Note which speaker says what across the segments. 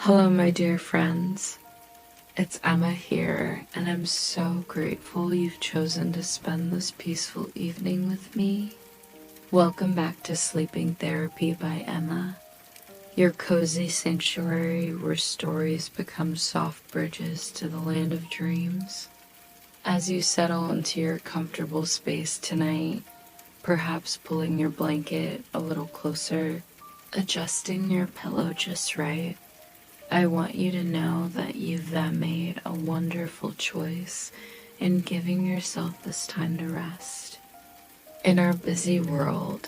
Speaker 1: Hello, my dear friends. It's Emma here, and I'm so grateful you've chosen to spend this peaceful evening with me. Welcome back to Sleeping Therapy by Emma, your cozy sanctuary where stories become soft bridges to the land of dreams. As you settle into your comfortable space tonight, perhaps pulling your blanket a little closer, adjusting your pillow just right, I want you to know that you've made a wonderful choice in giving yourself this time to rest. In our busy world,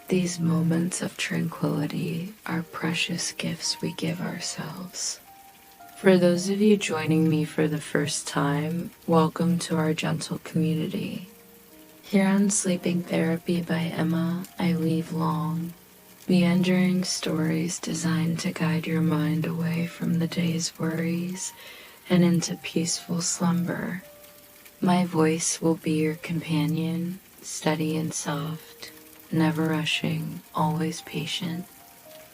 Speaker 1: these moments of tranquility are precious gifts we give ourselves. For those of you joining me for the first time, welcome to our gentle community. Here on Sleeping Therapy by Emma, I weave long, meandering stories designed to guide your mind away from the day's worries and into peaceful slumber. My voice will be your companion, steady and soft, never rushing, always patient.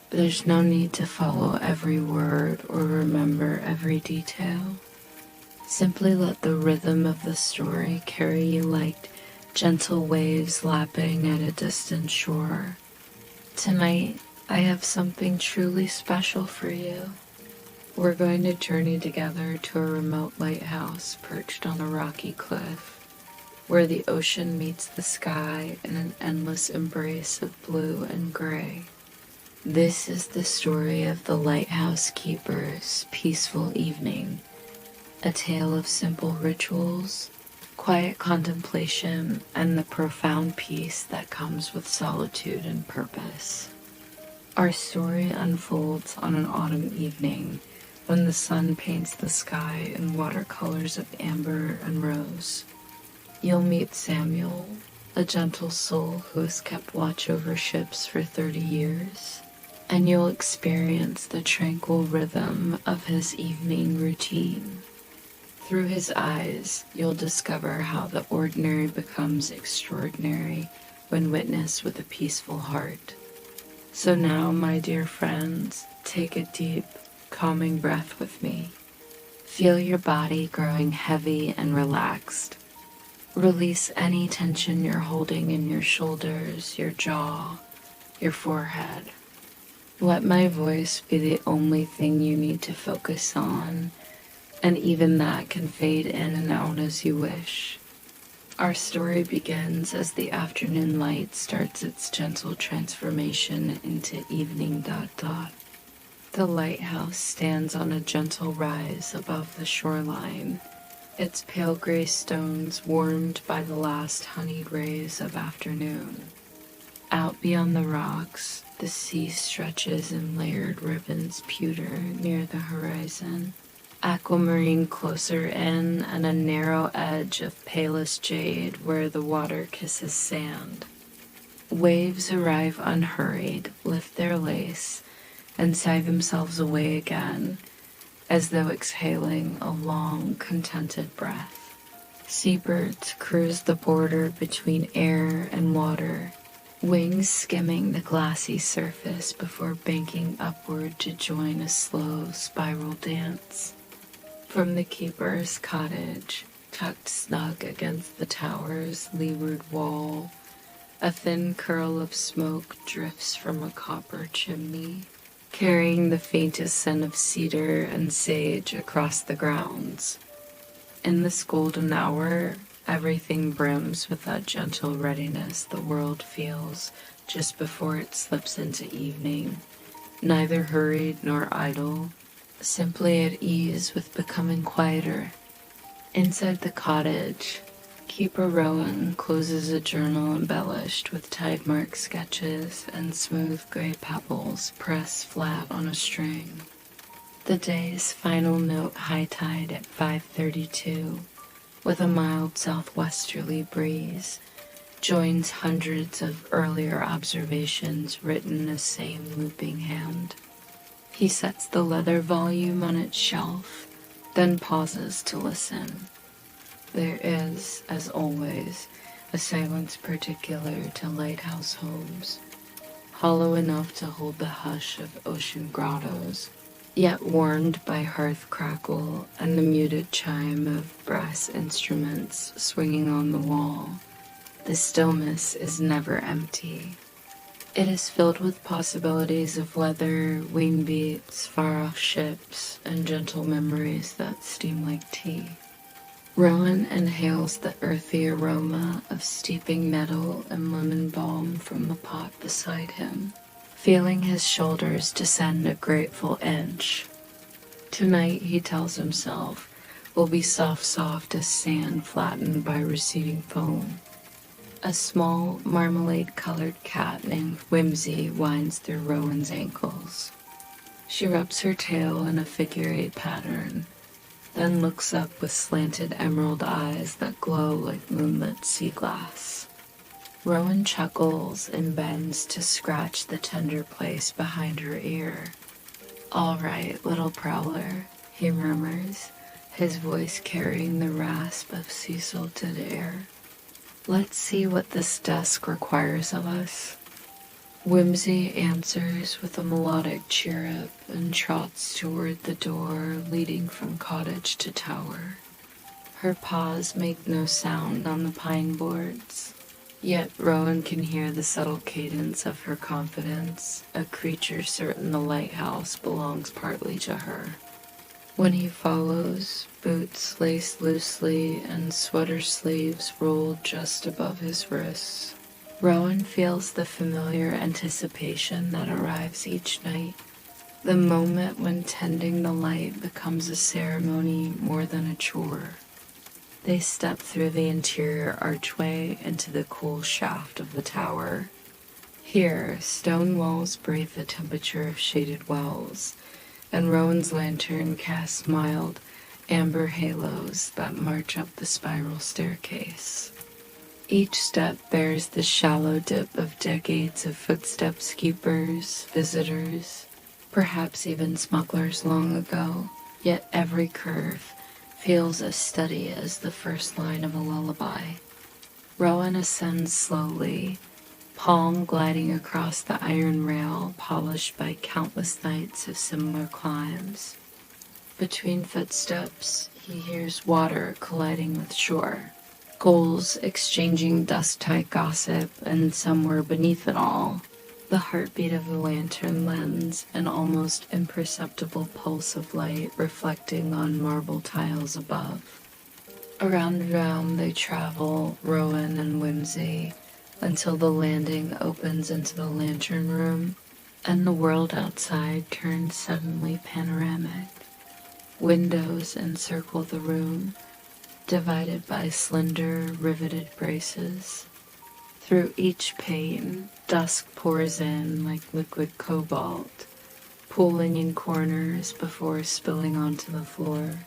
Speaker 1: There's no need to follow every word or remember every detail. Simply let the rhythm of the story carry you like gentle waves lapping at a distant shore. Tonight, I have something truly special for you. We're going to journey together to a remote lighthouse perched on a rocky cliff, where the ocean meets the sky in an endless embrace of blue and gray. This is the story of the Lighthouse Keeper's peaceful evening, a tale of simple rituals, quiet contemplation, and the profound peace that comes with solitude and purpose. Our story unfolds on an autumn evening when the sun paints the sky in watercolors of amber and rose. You'll meet Samuel, a gentle soul who has kept watch over ships for 30 years, and you'll experience the tranquil rhythm of his evening routine. Through his eyes, you'll discover how the ordinary becomes extraordinary when witnessed with a peaceful heart. So now, my dear friends, take a deep, calming breath with me. Feel your body growing heavy and relaxed. Release any tension you're holding in your shoulders, your jaw, your forehead. Let my voice be the only thing you need to focus on, and even that can fade in and out as you wish. Our story begins as the afternoon light starts its gentle transformation into evening ... The lighthouse stands on a gentle rise above the shoreline, its pale gray stones warmed by the last honeyed rays of afternoon. Out beyond the rocks, the sea stretches in layered ribbons pewter near the horizon, aquamarine closer in, and a narrow edge of palest jade where the water kisses sand. Waves arrive unhurried, lift their lace, and sigh themselves away again, as though exhaling a long, contented breath. Seabirds cruise the border between air and water, wings skimming the glassy surface before banking upward to join a slow spiral dance. From the keeper's cottage, tucked snug against the tower's leeward wall, a thin curl of smoke drifts from a copper chimney, carrying the faintest scent of cedar and sage across the grounds. In this golden hour, everything brims with that gentle readiness the world feels just before it slips into evening, neither hurried nor idle, simply at ease with becoming quieter. Inside the cottage, Keeper Rowan closes a journal embellished with tide-marked sketches and smooth gray pebbles pressed flat on a string. The day's final note high tide at 5:32, with a mild southwesterly breeze, joins hundreds of earlier observations written in the same looping hand. He sets the leather volume on its shelf, then pauses to listen. There is, as always, a silence particular to lighthouse homes, hollow enough to hold the hush of ocean grottos, Yet warmed by hearth crackle and the muted chime of brass instruments swinging on the wall, the stillness is never empty. It is filled with possibilities of weather, wing beats, far-off ships, and gentle memories that steam like tea. Rowan inhales the earthy aroma of steeping nettle and lemon balm from the pot beside him, feeling his shoulders descend a grateful inch. Tonight, he tells himself, will be soft as sand flattened by receding foam. A small, marmalade-colored cat named Whimsy winds through Rowan's ankles. She rubs her tail in a figure-8 pattern, then looks up with slanted emerald eyes that glow like moonlit sea glass. Rowan chuckles and bends to scratch the tender place behind her ear. "All right, little prowler," he murmurs, his voice carrying the rasp of sea-salted air. "Let's see what this dusk requires of us." Whimsy answers with a melodic chirrup and trots toward the door leading from cottage to tower. Her paws make no sound on the pine boards, yet Rowan can hear the subtle cadence of her confidence, a creature certain the lighthouse belongs partly to her. When he follows, boots laced loosely and sweater sleeves rolled just above his wrists, Rowan feels the familiar anticipation that arrives each night, the moment when tending the light becomes a ceremony more than a chore. They step through the interior archway into the cool shaft of the tower. Here, stone walls breathe the temperature of shaded wells, and Rowan's lantern casts mild, amber halos that march up the spiral staircase. Each step bears the shallow dip of decades of footsteps, keepers, visitors, perhaps even smugglers long ago, yet every curve feels as steady as the first line of a lullaby. Rowan ascends slowly, palm gliding across the iron rail polished by countless nights of similar climbs. Between footsteps, he hears water colliding with shore, gulls exchanging dusk-tide gossip, and somewhere beneath it all, the heartbeat of the lantern lends an almost imperceptible pulse of light reflecting on marble tiles above. Around and round they travel, Rowan and Whimsy, until the landing opens into the lantern room, and the world outside turns suddenly panoramic. Windows encircle the room, divided by slender, riveted braces. Through each pane, dusk pours in like liquid cobalt, pooling in corners before spilling onto the floor.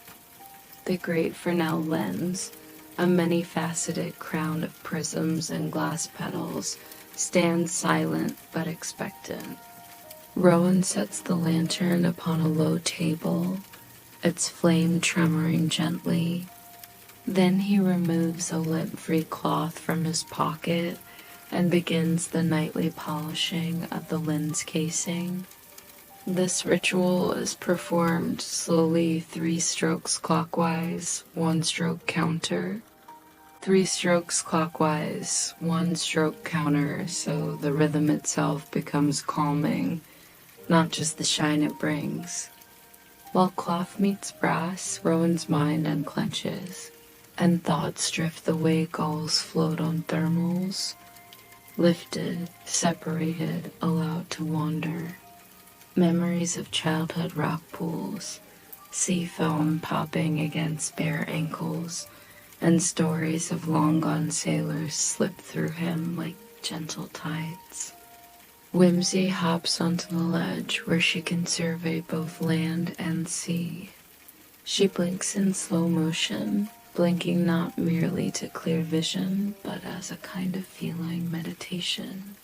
Speaker 1: The great Fresnel lens, a many-faceted crown of prisms and glass petals, stands silent but expectant. Rowan sets the lantern upon a low table, its flame tremoring gently. Then he removes a lint-free cloth from his pocket and begins the nightly polishing of the lens casing. This ritual is performed slowly, 3 strokes clockwise, 1 stroke counter. 3 strokes clockwise, 1 stroke counter, so the rhythm itself becomes calming, not just the shine it brings. While cloth meets brass, Rowan's mind unclenches, and thoughts drift the way gulls float on thermals, lifted, separated, allowed to wander. Memories of childhood rock pools, sea foam popping against bare ankles, and stories of long-gone sailors slip through him like gentle tides. Whimsy hops onto the ledge where she can survey both land and sea. She blinks in slow motion, blinking not merely to clear vision, but as a kind of feline meditation.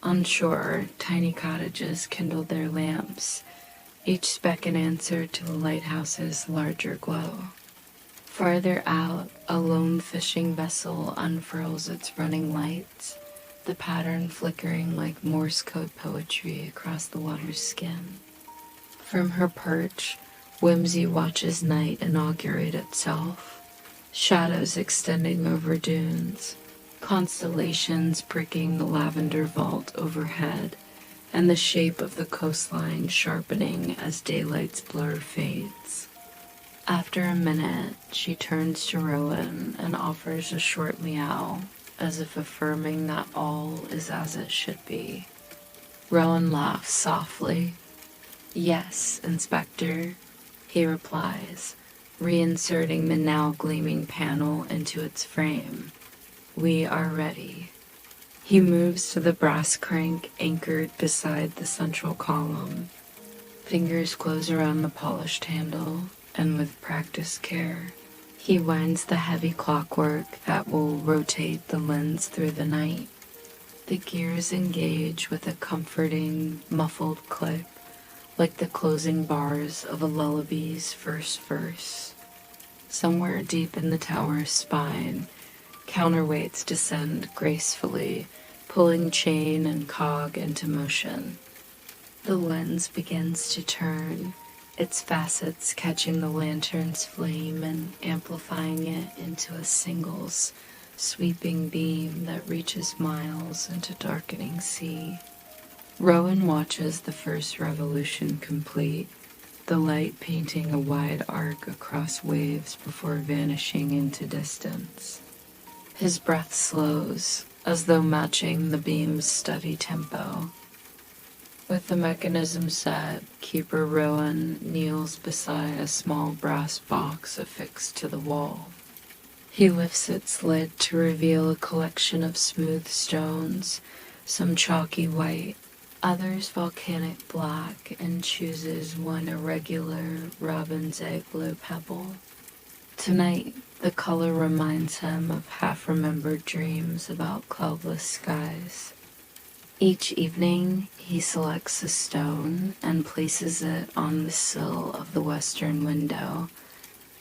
Speaker 1: On shore, tiny cottages kindle their lamps, each speck an answer to the lighthouse's larger glow. Farther out, a lone fishing vessel unfurls its running lights, the pattern flickering like Morse code poetry across the water's skin. From her perch, Whimsy watches night inaugurate itself, shadows extending over dunes, constellations pricking the lavender vault overhead, and the shape of the coastline sharpening as daylight's blur fades. After a minute, she turns to Rowan and offers a short meow, as if affirming that all is as it should be. Rowan laughs softly. "Yes, Inspector," he replies, reinserting the now gleaming panel into its frame. "We are ready." He moves to the brass crank anchored beside the central column. Fingers close around the polished handle, and with practiced care, he winds the heavy clockwork that will rotate the lens through the night. The gears engage with a comforting, muffled click, like the closing bars of a lullaby's first verse. Somewhere deep in the tower's spine, counterweights descend gracefully, pulling chain and cog into motion. The lens begins to turn, its facets catching the lantern's flame and amplifying it into a single, sweeping beam that reaches miles into darkening sea. Rowan watches the first revolution complete, the light painting a wide arc across waves before vanishing into distance. His breath slows, as though matching the beam's steady tempo. With the mechanism set, Keeper Rowan kneels beside a small brass box affixed to the wall. He lifts its lid to reveal a collection of smooth stones, some chalky white, others volcanic black, and chooses one irregular robin's egg blue pebble. Tonight, the color reminds him of half-remembered dreams about cloudless skies. Each evening, he selects a stone and places it on the sill of the western window,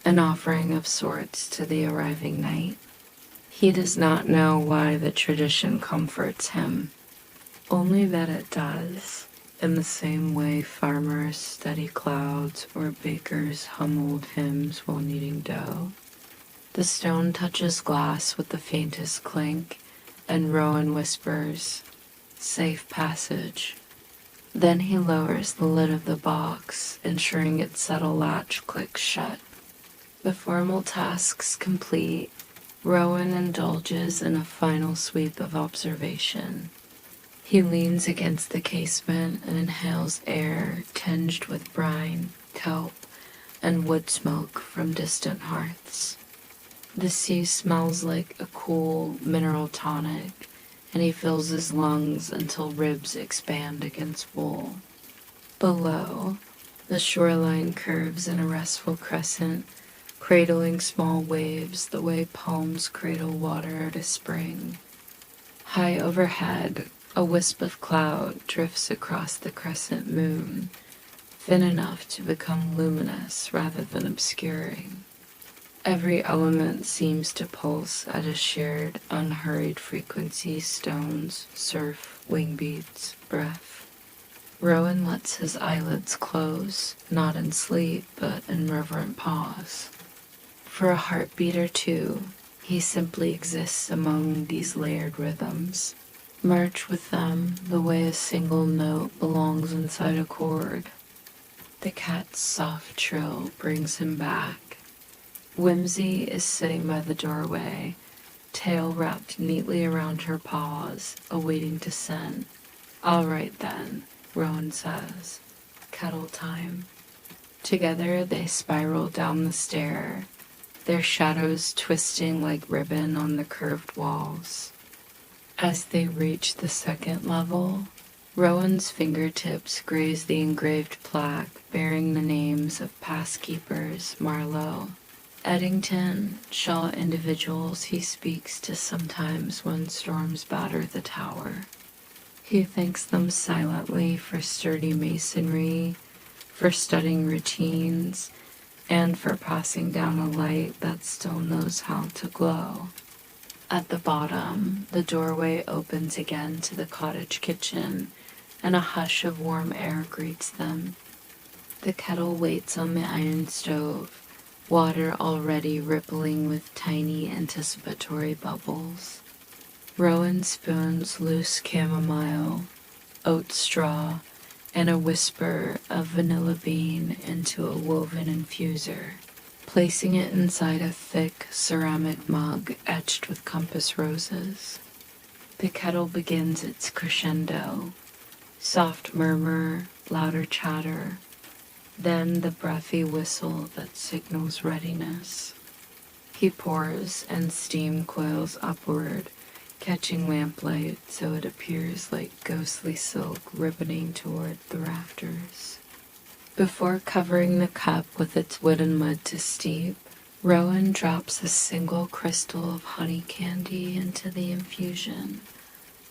Speaker 1: an offering of sorts to the arriving night. He does not know why the tradition comforts him, only that it does, in the same way farmers study clouds or bakers hum old hymns while kneading dough. The stone touches glass with the faintest clink, and Rowan whispers, "Safe passage." Then he lowers the lid of the box, ensuring its subtle latch clicks shut. The formal tasks complete, Rowan indulges in a final sweep of observation. He leans against the casement and inhales air tinged with brine, kelp, and wood smoke from distant hearths. The sea smells like a cool mineral tonic, and he fills his lungs until ribs expand against wool. Below, the shoreline curves in a restful crescent, cradling small waves the way palms cradle water at a spring. High overhead, a wisp of cloud drifts across the crescent moon, thin enough to become luminous rather than obscuring. Every element seems to pulse at a shared, unhurried frequency: stones, surf, wing beats, breath. Rowan lets his eyelids close, not in sleep, but in reverent pause. For a heartbeat or two, he simply exists among these layered rhythms, merged with them the way a single note belongs inside a chord. The cat's soft trill brings him back. Whimsy is sitting by the doorway, tail wrapped neatly around her paws, awaiting descent. "All right then," Rowan says. "Kettle time." Together they spiral down the stair, their shadows twisting like ribbon on the curved walls. As they reach the second level, Rowan's fingertips graze the engraved plaque bearing the names of past keepers: Marlowe, Eddington, Shaw, individuals he speaks to sometimes when storms batter the tower. He thanks them silently for sturdy masonry, for studying routines, and for passing down a light that still knows how to glow. At the bottom, the doorway opens again to the cottage kitchen, and a hush of warm air greets them. The kettle waits on the iron stove, water already rippling with tiny anticipatory bubbles. Rowan spoons loose chamomile, oat straw, and a whisper of vanilla bean into a woven infuser, placing it inside a thick ceramic mug etched with compass roses. The kettle begins its crescendo, soft murmur, louder chatter, then the breathy whistle that signals readiness. He pours and steam coils upward, catching lamplight so it appears like ghostly silk ribboning toward the rafters. Before covering the cup with its wooden mud to steep, Rowan drops a single crystal of honey candy into the infusion,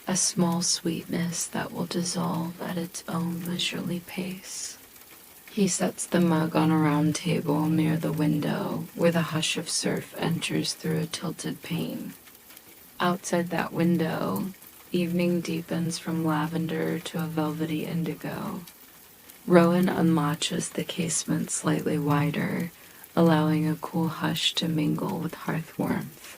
Speaker 1: a small sweetness that will dissolve at its own leisurely pace. He sets the mug on a round table near the window where the hush of surf enters through a tilted pane. Outside that window, evening deepens from lavender to a velvety indigo. Rowan unlatches the casement slightly wider, allowing a cool hush to mingle with hearth warmth.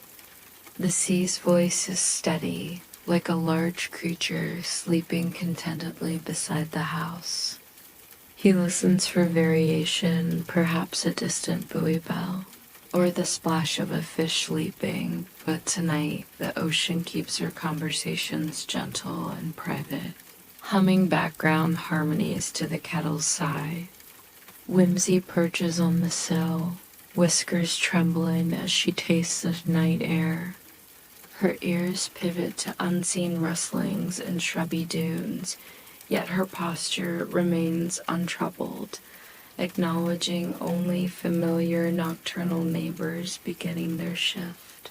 Speaker 1: The sea's voice is steady, like a large creature sleeping contentedly beside the house. He listens for variation, perhaps a distant buoy bell, or the splash of a fish leaping, but tonight the ocean keeps her conversations gentle and private, humming background harmonies to the kettle's sigh. Whimsy perches on the sill, whiskers trembling as she tastes the night air. Her ears pivot to unseen rustlings and shrubby dunes, yet her posture remains untroubled, acknowledging only familiar nocturnal neighbors beginning their shift.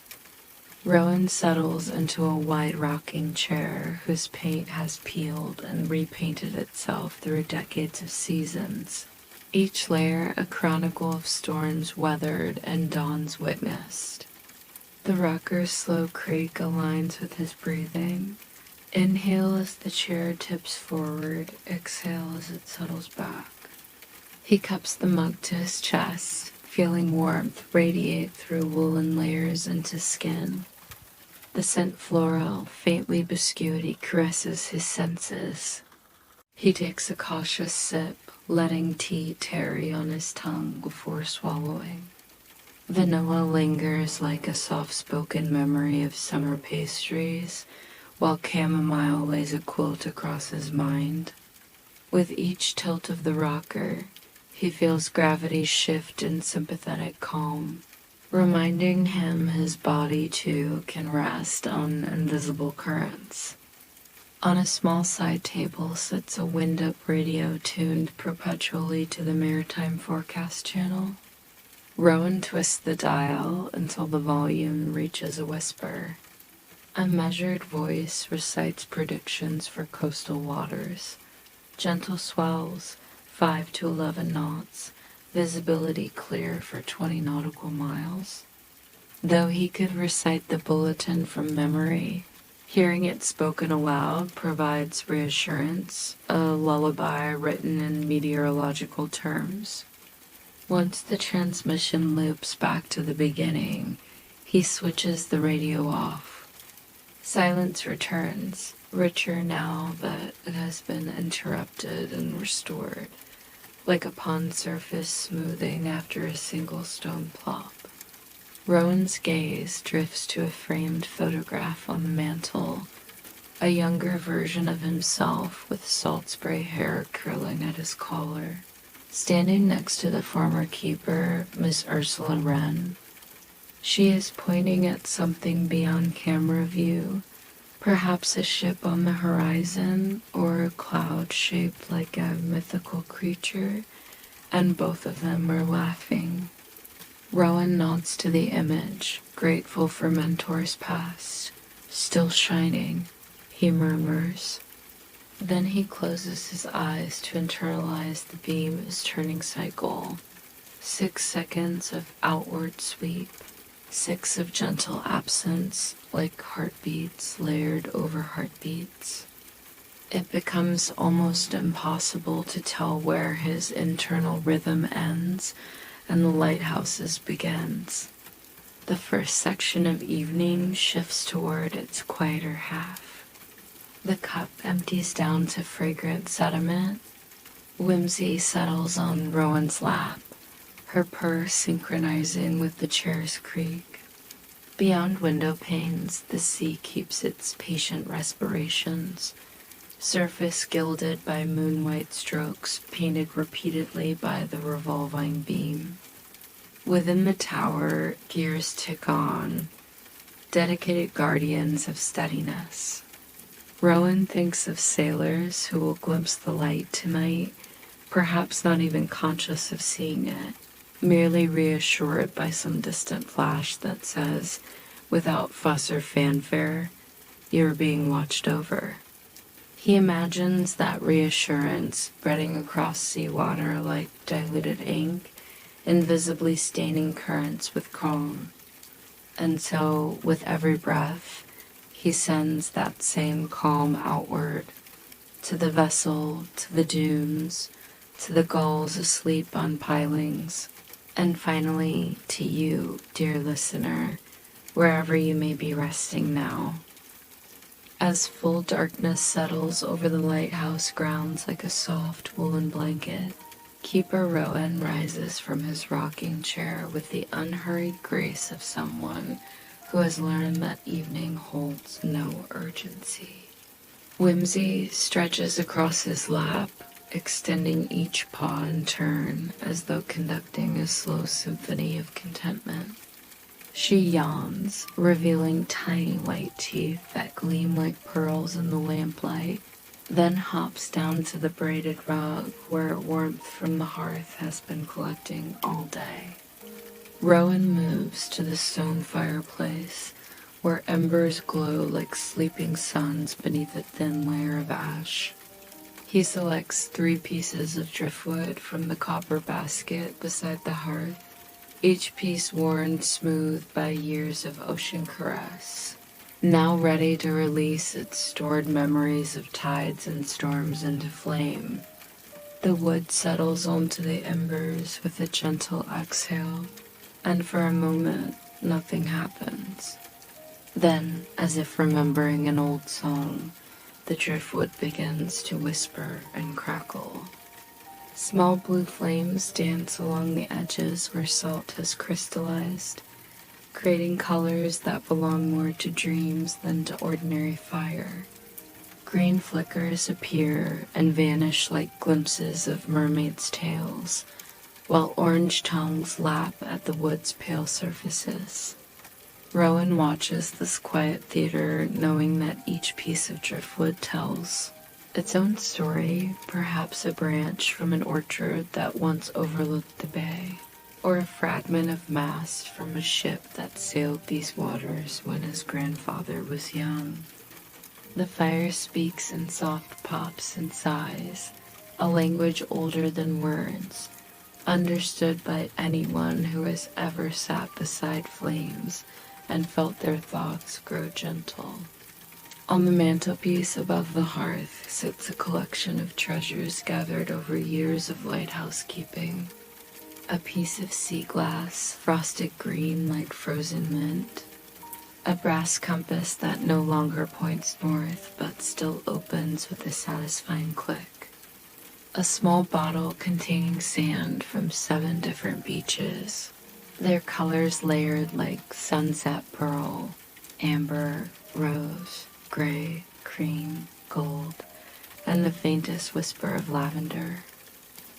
Speaker 1: Rowan settles into a wide rocking chair whose paint has peeled and repainted itself through decades of seasons, each layer a chronicle of storms weathered and dawns witnessed. The rocker's slow creak aligns with his breathing. Inhale as the chair tips forward, exhale as it settles back. He cups the mug to his chest, feeling warmth radiate through woolen layers into skin. The scent floral, faintly biscuity, caresses his senses. He takes a cautious sip, letting tea tarry on his tongue before swallowing. Vanilla lingers like a soft-spoken memory of summer pastries, while chamomile lays a quilt across his mind. With each tilt of the rocker, he feels gravity shift in sympathetic calm, reminding him his body too can rest on invisible currents. On a small side table sits a wind-up radio tuned perpetually to the maritime forecast channel. Rowan twists the dial until the volume reaches a whisper. A measured voice recites predictions for coastal waters. Gentle swells, 5 to 11 knots, visibility clear for 20 nautical miles. Though he could recite the bulletin from memory, hearing it spoken aloud provides reassurance, a lullaby written in meteorological terms. Once the transmission loops back to the beginning, he switches the radio off. Silence returns, richer now that it has been interrupted and restored, like a pond surface smoothing after a single stone plop. Rowan's gaze drifts to a framed photograph on the mantel, a younger version of himself with salt spray hair curling at his collar, standing next to the former keeper, Miss Ursula Wren. She is pointing at something beyond camera view, perhaps a ship on the horizon or a cloud shaped like a mythical creature, and both of them are laughing. Rowan nods to the image, grateful for mentors past. Still shining, he murmurs. Then he closes his eyes to internalize the beam's turning cycle. 6 seconds of outward sweep, 6 of gentle absence, like heartbeats layered over heartbeats. It becomes almost impossible to tell where his internal rhythm ends and the lighthouse's begins. The first section of evening shifts toward its quieter half. The cup empties down to fragrant sediment. Whimsy settles on Rowan's lap, her purr synchronizing with the chair's creak. Beyond window panes, the sea keeps its patient respirations, surface gilded by moon-white strokes painted repeatedly by the revolving beam. Within the tower, gears tick on, dedicated guardians of steadiness. Rowan thinks of sailors who will glimpse the light tonight, perhaps not even conscious of seeing it, merely reassured by some distant flash that says, without fuss or fanfare, "You're being watched over." He imagines that reassurance spreading across seawater like diluted ink, invisibly staining currents with calm. And so, with every breath, he sends that same calm outward, to the vessel, to the dunes, to the gulls asleep on pilings, and finally to you, dear listener, wherever you may be resting now. As full darkness settles over the lighthouse grounds like a soft woolen blanket, Keeper Rowan rises from his rocking chair with the unhurried grace of someone who has learned that evening holds no urgency. Whimsy stretches across his lap, extending each paw in turn as though conducting a slow symphony of contentment. She yawns, revealing tiny white teeth that gleam like pearls in the lamplight, then hops down to the braided rug where warmth from the hearth has been collecting all day. Rowan moves to the stone fireplace, where embers glow like sleeping suns beneath a thin layer of ash. He selects 3 pieces of driftwood from the copper basket beside the hearth, each piece worn smooth by years of ocean caress, now ready to release its stored memories of tides and storms into flame. The wood settles onto the embers with a gentle exhale, and for a moment, nothing happens. Then, as if remembering an old song, the driftwood begins to whisper and crackle. Small blue flames dance along the edges where salt has crystallized, creating colors that belong more to dreams than to ordinary fire. Green flickers appear and vanish like glimpses of mermaids' tails, while orange tongues lap at the wood's pale surfaces. Rowan watches this quiet theater, knowing that each piece of driftwood tells its own story, perhaps a branch from an orchard that once overlooked the bay, or a fragment of mast from a ship that sailed these waters when his grandfather was young. The fire speaks in soft pops and sighs, a language older than words, understood by anyone who has ever sat beside flames and felt their thoughts grow gentle. On the mantelpiece above the hearth sits a collection of treasures gathered over years of lighthouse keeping. A piece of sea glass, frosted green like frozen mint. A brass compass that no longer points north but still opens with a satisfying click. A small bottle containing sand from 7 different beaches, their colors layered like sunset pearl, amber, rose, gray, cream, gold, and the faintest whisper of lavender.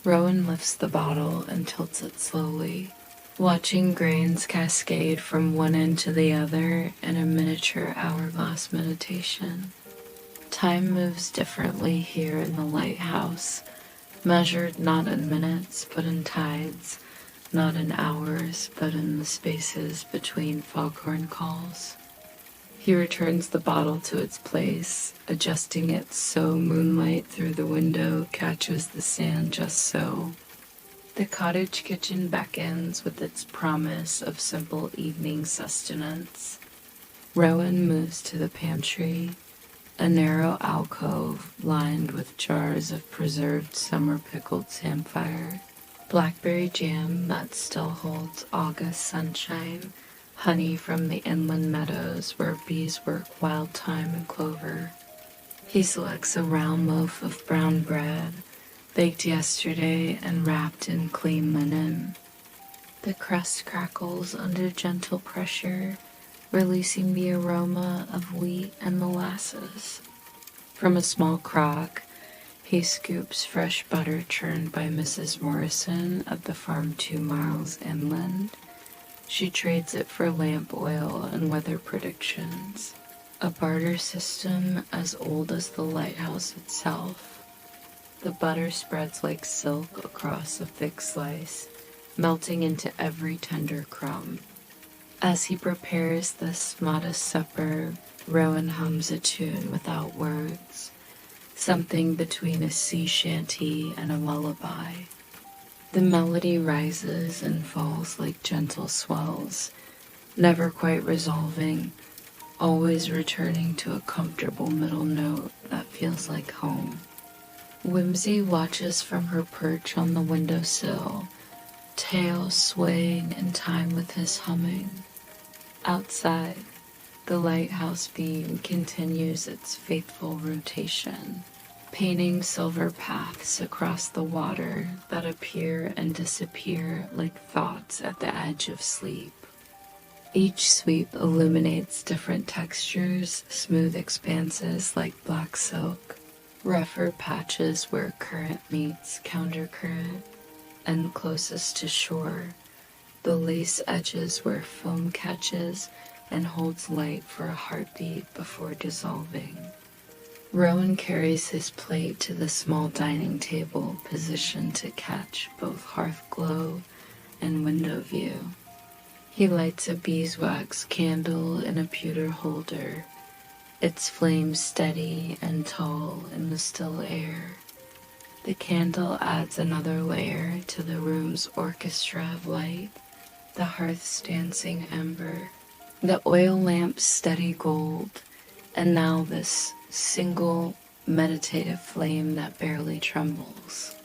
Speaker 1: Rowan lifts the bottle and tilts it slowly, watching grains cascade from one end to the other in a miniature hourglass meditation. Time moves differently here in the lighthouse, measured not in minutes but in tides, not in hours but in the spaces between foghorn calls. He returns the bottle to its place, adjusting it so moonlight through the window catches the sand just so. The cottage kitchen beckons with its promise of simple evening sustenance. Rowan moves to the pantry, a narrow alcove lined with jars of preserved summer-pickled samphire, blackberry jam that still holds August sunshine, honey from the inland meadows where bees work wild thyme and clover. He selects a round loaf of brown bread, baked yesterday and wrapped in clean linen. The crust crackles under gentle pressure, releasing the aroma of wheat and molasses. From a small crock, he scoops fresh butter churned by Mrs. Morrison of the farm 2 miles inland. She trades it for lamp oil and weather predictions, a barter system as old as the lighthouse itself. The butter spreads like silk across a thick slice, melting into every tender crumb. As he prepares this modest supper, Rowan hums a tune without words, something between a sea shanty and a lullaby. The melody rises and falls like gentle swells, never quite resolving, always returning to a comfortable middle note that feels like home. Whimsy watches from her perch on the windowsill, tail swaying in time with his humming. Outside, the lighthouse beam continues its faithful rotation, painting silver paths across the water that appear and disappear like thoughts at the edge of sleep. Each sweep illuminates different textures, smooth expanses like black silk, rougher patches where current meets countercurrent, and closest to shore, the lace edges where foam catches and holds light for a heartbeat before dissolving. Rowan carries his plate to the small dining table positioned to catch both hearth glow and window view. He lights a beeswax candle in a pewter holder, its flame steady and tall in the still air. The candle adds another layer to the room's orchestra of light, the hearth's dancing ember, the oil lamp's steady gold, and now this single meditative flame that barely trembles.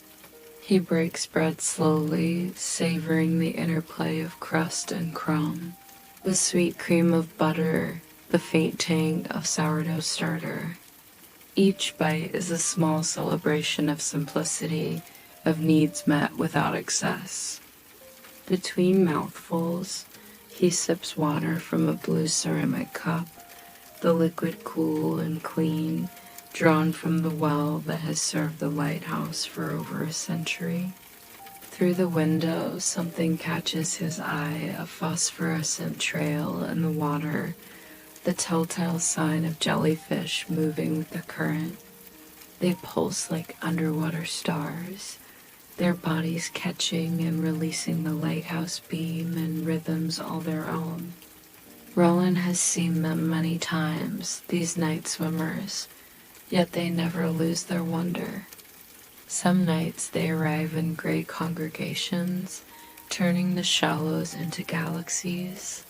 Speaker 1: He breaks bread slowly, savoring the interplay of crust and crumb, the sweet cream of butter, the faint tang of sourdough starter. Each bite is a small celebration of simplicity, of needs met without excess. Between mouthfuls, he sips water from a blue ceramic cup, the liquid cool and clean, drawn from the well that has served the lighthouse for over a century. Through the window, something catches his eye, a phosphorescent trail in the water, the telltale sign of jellyfish moving with the current. They pulse like underwater stars, their bodies catching and releasing the lighthouse beam in rhythms all their own. Rowan has seen them many times, these night swimmers, yet they never lose their wonder. Some nights they arrive in gray congregations, turning the shallows into galaxies.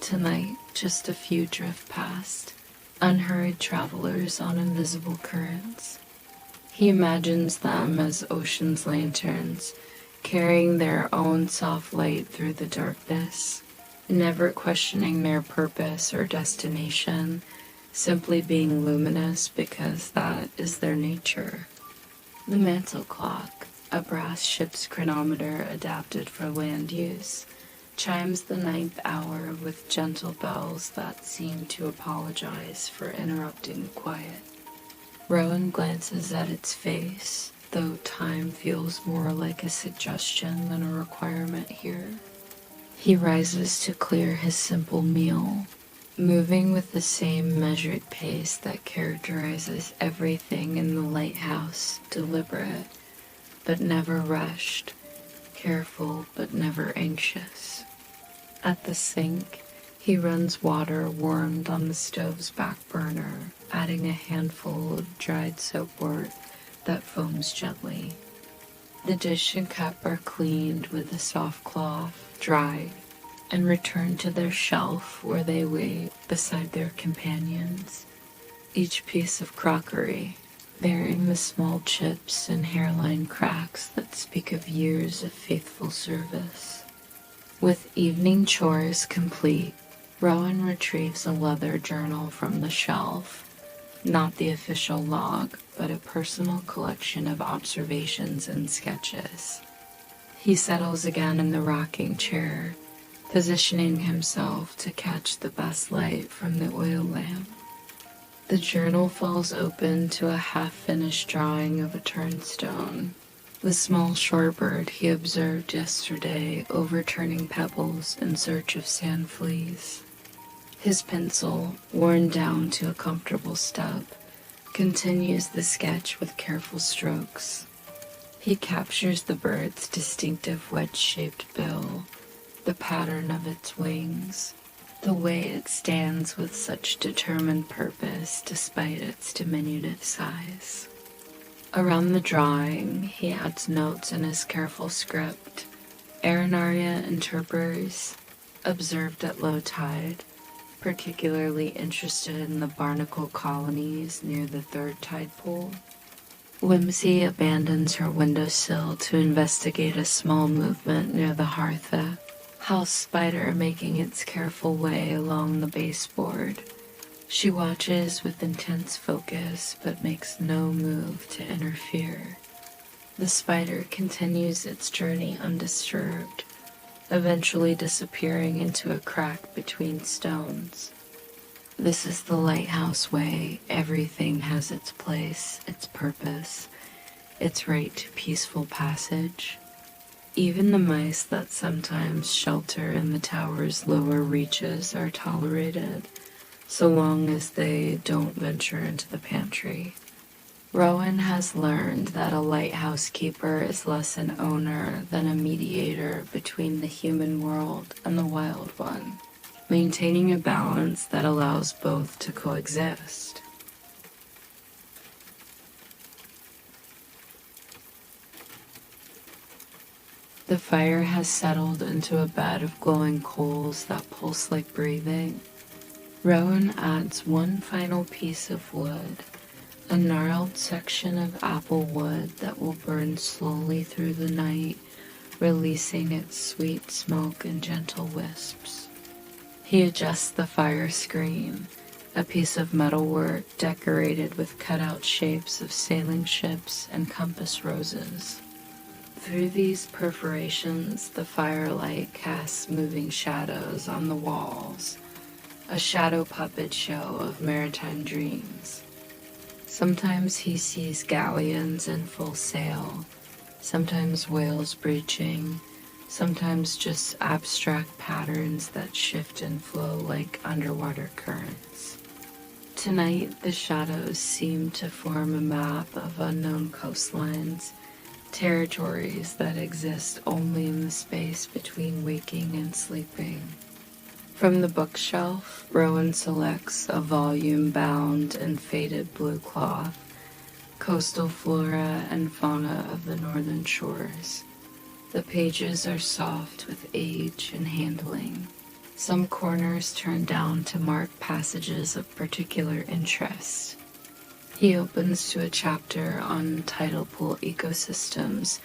Speaker 1: Tonight, just a few drift past, unhurried travelers on invisible currents. He imagines them as ocean's lanterns, carrying their own soft light through the darkness, never questioning their purpose or destination, simply being luminous because that is their nature. The mantel clock, a brass ship's chronometer adapted for land use, chimes the 9th hour with gentle bells that seem to apologize for interrupting the quiet. Rowan glances at its face, though time feels more like a suggestion than a requirement here. He rises to clear his simple meal, moving with the same measured pace that characterizes everything in the lighthouse, deliberate, but never rushed, careful but never anxious. At the sink, he runs water warmed on the stove's back burner, adding a handful of dried soapwort that foams gently. The dish and cup are cleaned with a soft cloth, dried, and returned to their shelf where they wait beside their companions. each piece of crockery bearing the small chips and hairline cracks that speak of years of faithful service. With evening chores complete, Rowan retrieves a leather journal from the shelf, not the official log, but a personal collection of observations and sketches. He settles again in the rocking chair, positioning himself to catch the best light from the oil lamp. The journal falls open to a half-finished drawing of a turnstone, the small shorebird he observed yesterday overturning pebbles in search of sand fleas. His pencil, worn down to a comfortable stub, continues the sketch with careful strokes. He captures the bird's distinctive wedge-shaped bill, the pattern of its wings, the way it stands with such determined purpose despite its diminutive size. Around the drawing, he adds notes in his careful script. Arenaria interpers, observed at low tide, particularly interested in the barnacle colonies near the third tide pool. Whimsy abandons her windowsill to investigate a small movement near the hearth, house spider making its careful way along the baseboard. She watches with intense focus but makes no move to interfere. The spider continues its journey undisturbed, eventually disappearing into a crack between stones. This is the lighthouse way. Everything has its place, its purpose, its right to peaceful passage. Even the mice that sometimes shelter in the tower's lower reaches are tolerated, so long as they don't venture into the pantry. Rowan has learned that a lighthouse keeper is less an owner than a mediator between the human world and the wild one, maintaining a balance that allows both to coexist. The fire has settled into a bed of glowing coals that pulse like breathing. Rowan adds one final piece of wood, a gnarled section of apple wood that will burn slowly through the night, releasing its sweet smoke in gentle wisps. He adjusts the fire screen, a piece of metalwork decorated with cutout shapes of sailing ships and compass roses. Through these perforations, the firelight casts moving shadows on the walls, a shadow puppet show of maritime dreams. Sometimes he sees galleons in full sail, sometimes whales breaching, sometimes just abstract patterns that shift and flow like underwater currents. Tonight, the shadows seem to form a map of unknown coastlines, territories that exist only in the space between waking and sleeping. From the bookshelf, Rowan selects a volume bound in faded blue cloth, Coastal Flora and Fauna of the Northern Shores. The pages are soft with age and handling, some corners turned down to mark passages of particular interest. He opens to a chapter on tidal pool ecosystems,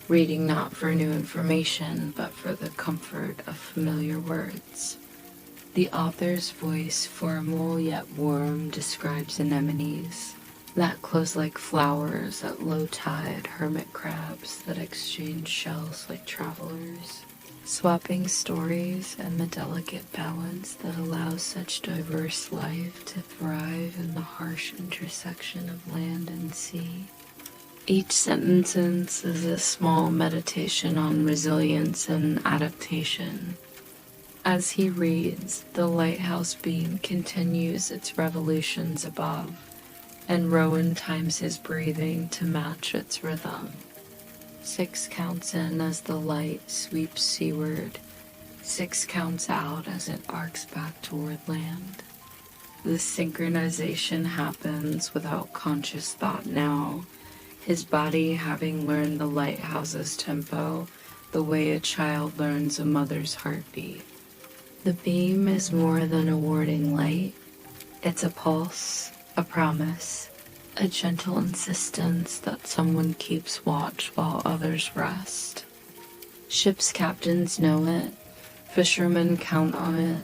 Speaker 1: reading not for new information, but for the comfort of familiar words. The author's voice, formal yet warm, describes anemones that close like flowers at low tide, hermit crabs that exchange shells like travelers, swapping stories and the delicate balance that allows such diverse life to thrive in the harsh intersection of land and sea. Each sentence is a small meditation on resilience and adaptation. As he reads, the lighthouse beam continues its revolutions above, and Rowan times his breathing to match its rhythm. 6 counts in as the light sweeps seaward, 6 counts out as it arcs back toward land. This synchronization happens without conscious thought now, his body having learned the lighthouse's tempo the way a child learns a mother's heartbeat. The beam is more than a warding light. It's a pulse, A promise, a gentle insistence that someone keeps watch while others rest. Ship's captains know it, fishermen count on it,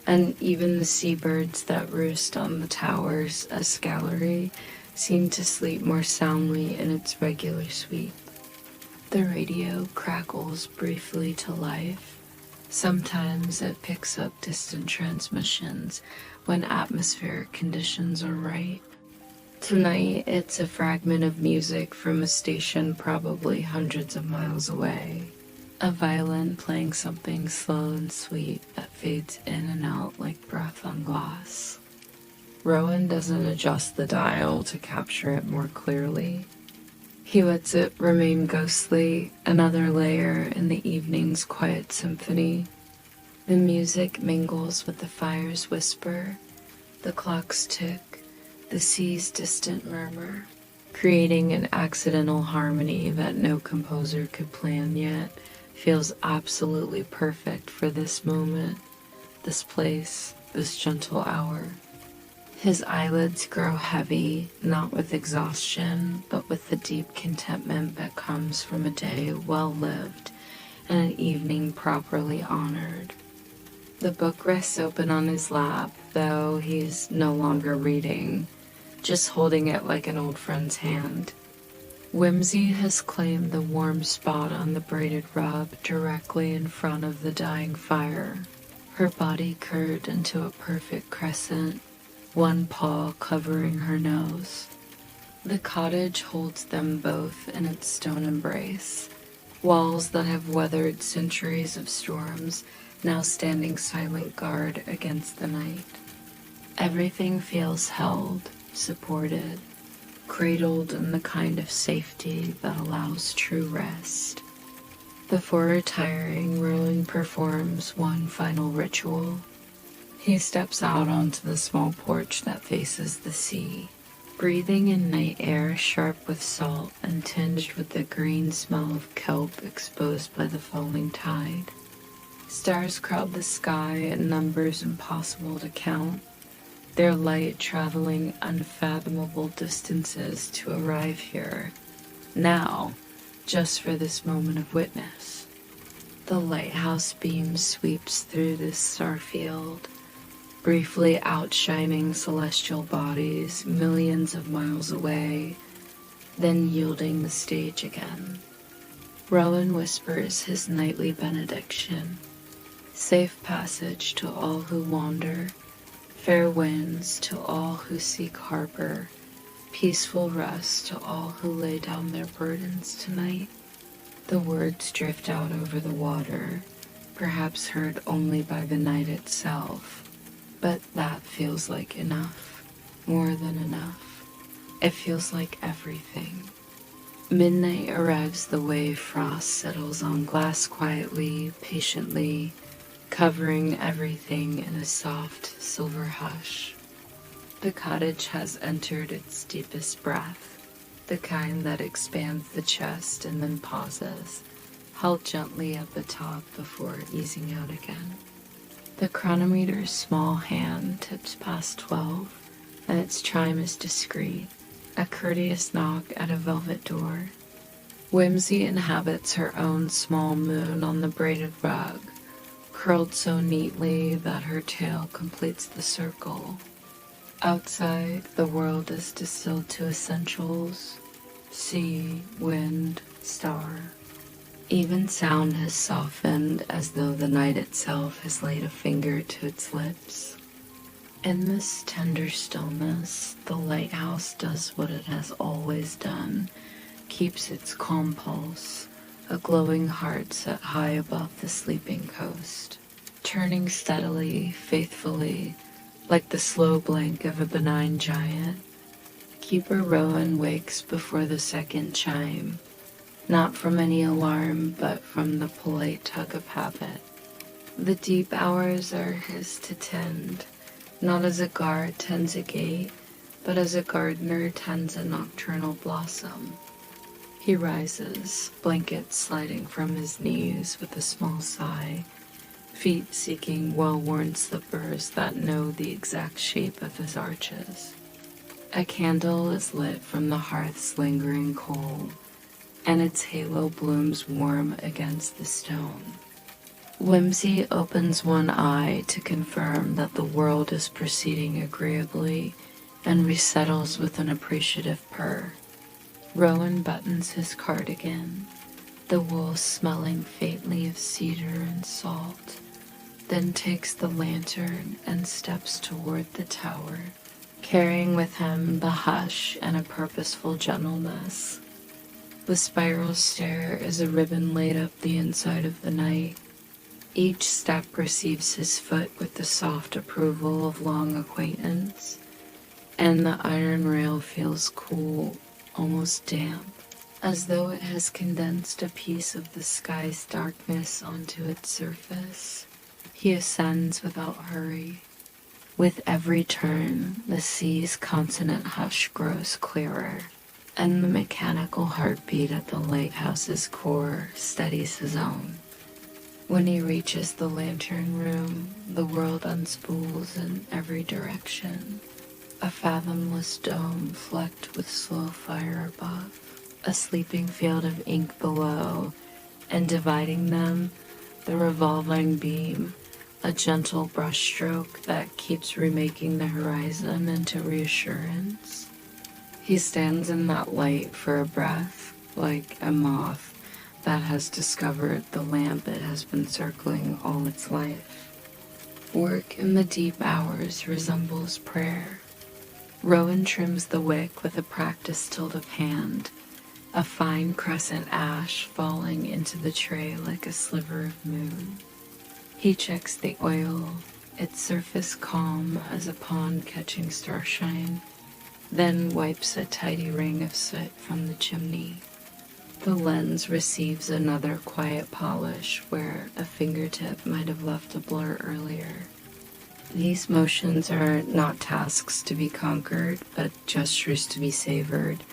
Speaker 1: and even the seabirds that roost on the towers as gallery seem to sleep more soundly in its regular sweep. The radio crackles briefly to life. Sometimes it picks up distant transmissions when atmospheric conditions are right. Tonight, it's a fragment of music from a station probably hundreds of miles away. A violin playing something slow and sweet that fades in and out like breath on glass. Rowan doesn't adjust the dial to capture it more clearly. He lets it remain ghostly, another layer in the evening's quiet symphony. The music mingles with the fire's whisper, the clock's tick, the sea's distant murmur, creating an accidental harmony that no composer could plan yet feels absolutely perfect for this moment, this place, this gentle hour. His eyelids grow heavy, not with exhaustion, but with the deep contentment that comes from a day well lived and an evening properly honored. The book rests open on his lap, though he's no longer reading, just holding it like an old friend's hand. Whimsy has claimed the warm spot on the braided rug directly in front of the dying fire, her body curved into a perfect crescent, one paw covering her nose. The cottage holds them both in its stone embrace, walls that have weathered centuries of storms now standing silent guard against the night. Everything feels held, supported, cradled in the kind of safety that allows true rest. Before retiring, Rowan performs one final ritual. He steps out onto the small porch that faces the sea, breathing in night air sharp with salt and tinged with the green smell of kelp exposed by the falling tide. Stars crowd the sky in numbers impossible to count, their light traveling unfathomable distances to arrive here, now, just for this moment of witness. The lighthouse beam sweeps through this star field, briefly outshining celestial bodies millions of miles away, then yielding the stage again. Rowan whispers his nightly benediction. Safe passage to all who wander, fair winds to all who seek harbor, peaceful rest to all who lay down their burdens tonight. The words drift out over the water, perhaps heard only by the night itself, but that feels like enough, more than enough. It feels like everything. Midnight arrives the way frost settles on glass quietly, patiently, covering everything in a soft silver hush. The cottage has entered its deepest breath, the kind that expands the chest and then pauses, held gently at the top before easing out again. The chronometer's small hand tips past 12, and its chime is discreet, a courteous knock at a velvet door. Whimsy inhabits her own small moon on the braided rug, curled so neatly that her tail completes the circle. Outside, the world is distilled to essentials: sea, wind, star. Even sound has softened, as though the night itself has laid a finger to its lips. In this tender stillness, the lighthouse does what it has always done, keeps its calm pulse, a glowing heart set high above the sleeping coast, turning steadily, faithfully, like the slow blink of a benign giant. Keeper Rowan wakes before the second chime, not from any alarm, but from the polite tug of habit. The deep hours are his to tend, not as a guard tends a gate, but as a gardener tends a nocturnal blossom. He rises, blanket sliding from his knees with a small sigh, feet seeking well-worn slippers that know the exact shape of his arches. A candle is lit from the hearth's lingering coal, and its halo blooms warm against the stone. Whimsy opens one eye to confirm that the world is proceeding agreeably and resettles with an appreciative purr. Rowan buttons his cardigan, the wool smelling faintly of cedar and salt, then takes the lantern and steps toward the tower, carrying with him the hush and a purposeful gentleness. The spiral stair is a ribbon laid up the inside of the night. Each step receives his foot with the soft approval of long acquaintance, and the iron rail feels cool, almost damp, as though it has condensed a piece of the sky's darkness onto its surface. He ascends without hurry. With every turn, the sea's consonant hush grows clearer, and the mechanical heartbeat at the lighthouse's core steadies his own. When he reaches the lantern room, the world unspools in every direction. A fathomless dome flecked with slow fire above, a sleeping field of ink below, and dividing them, the revolving beam, a gentle brushstroke that keeps remaking the horizon into reassurance. He stands in that light for a breath, like a moth that has discovered the lamp it has been circling all its life. Work in the deep hours resembles prayer. Rowan trims the wick with a practiced tilt of hand, a fine crescent ash falling into the tray like a sliver of moon. He checks the oil, its surface calm as a pond catching starshine, then wipes a tidy ring of soot from the chimney. The lens receives another quiet polish where a fingertip might have left a blur earlier. These motions are not tasks to be conquered, but gestures to be savored,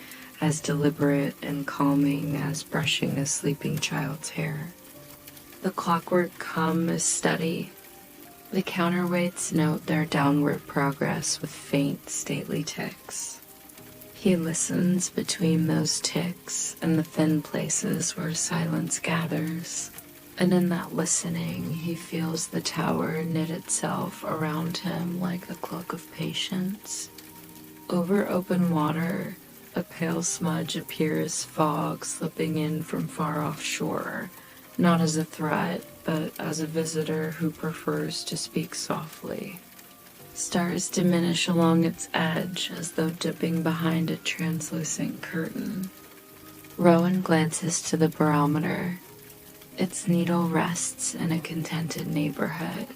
Speaker 1: as deliberate and calming as brushing a sleeping child's hair. The clockwork hum is steady. The counterweights note their downward progress with faint, stately ticks. He listens between those ticks and the thin places where silence gathers, and in that listening he feels the tower knit itself around him like a cloak of patience. Over open water, a pale smudge appears, fog slipping in from far offshore, not as a threat, but as a visitor who prefers to speak softly. Stars diminish along its edge as though dipping behind a translucent curtain. Rowan glances to the barometer. Its needle rests in a contented neighborhood,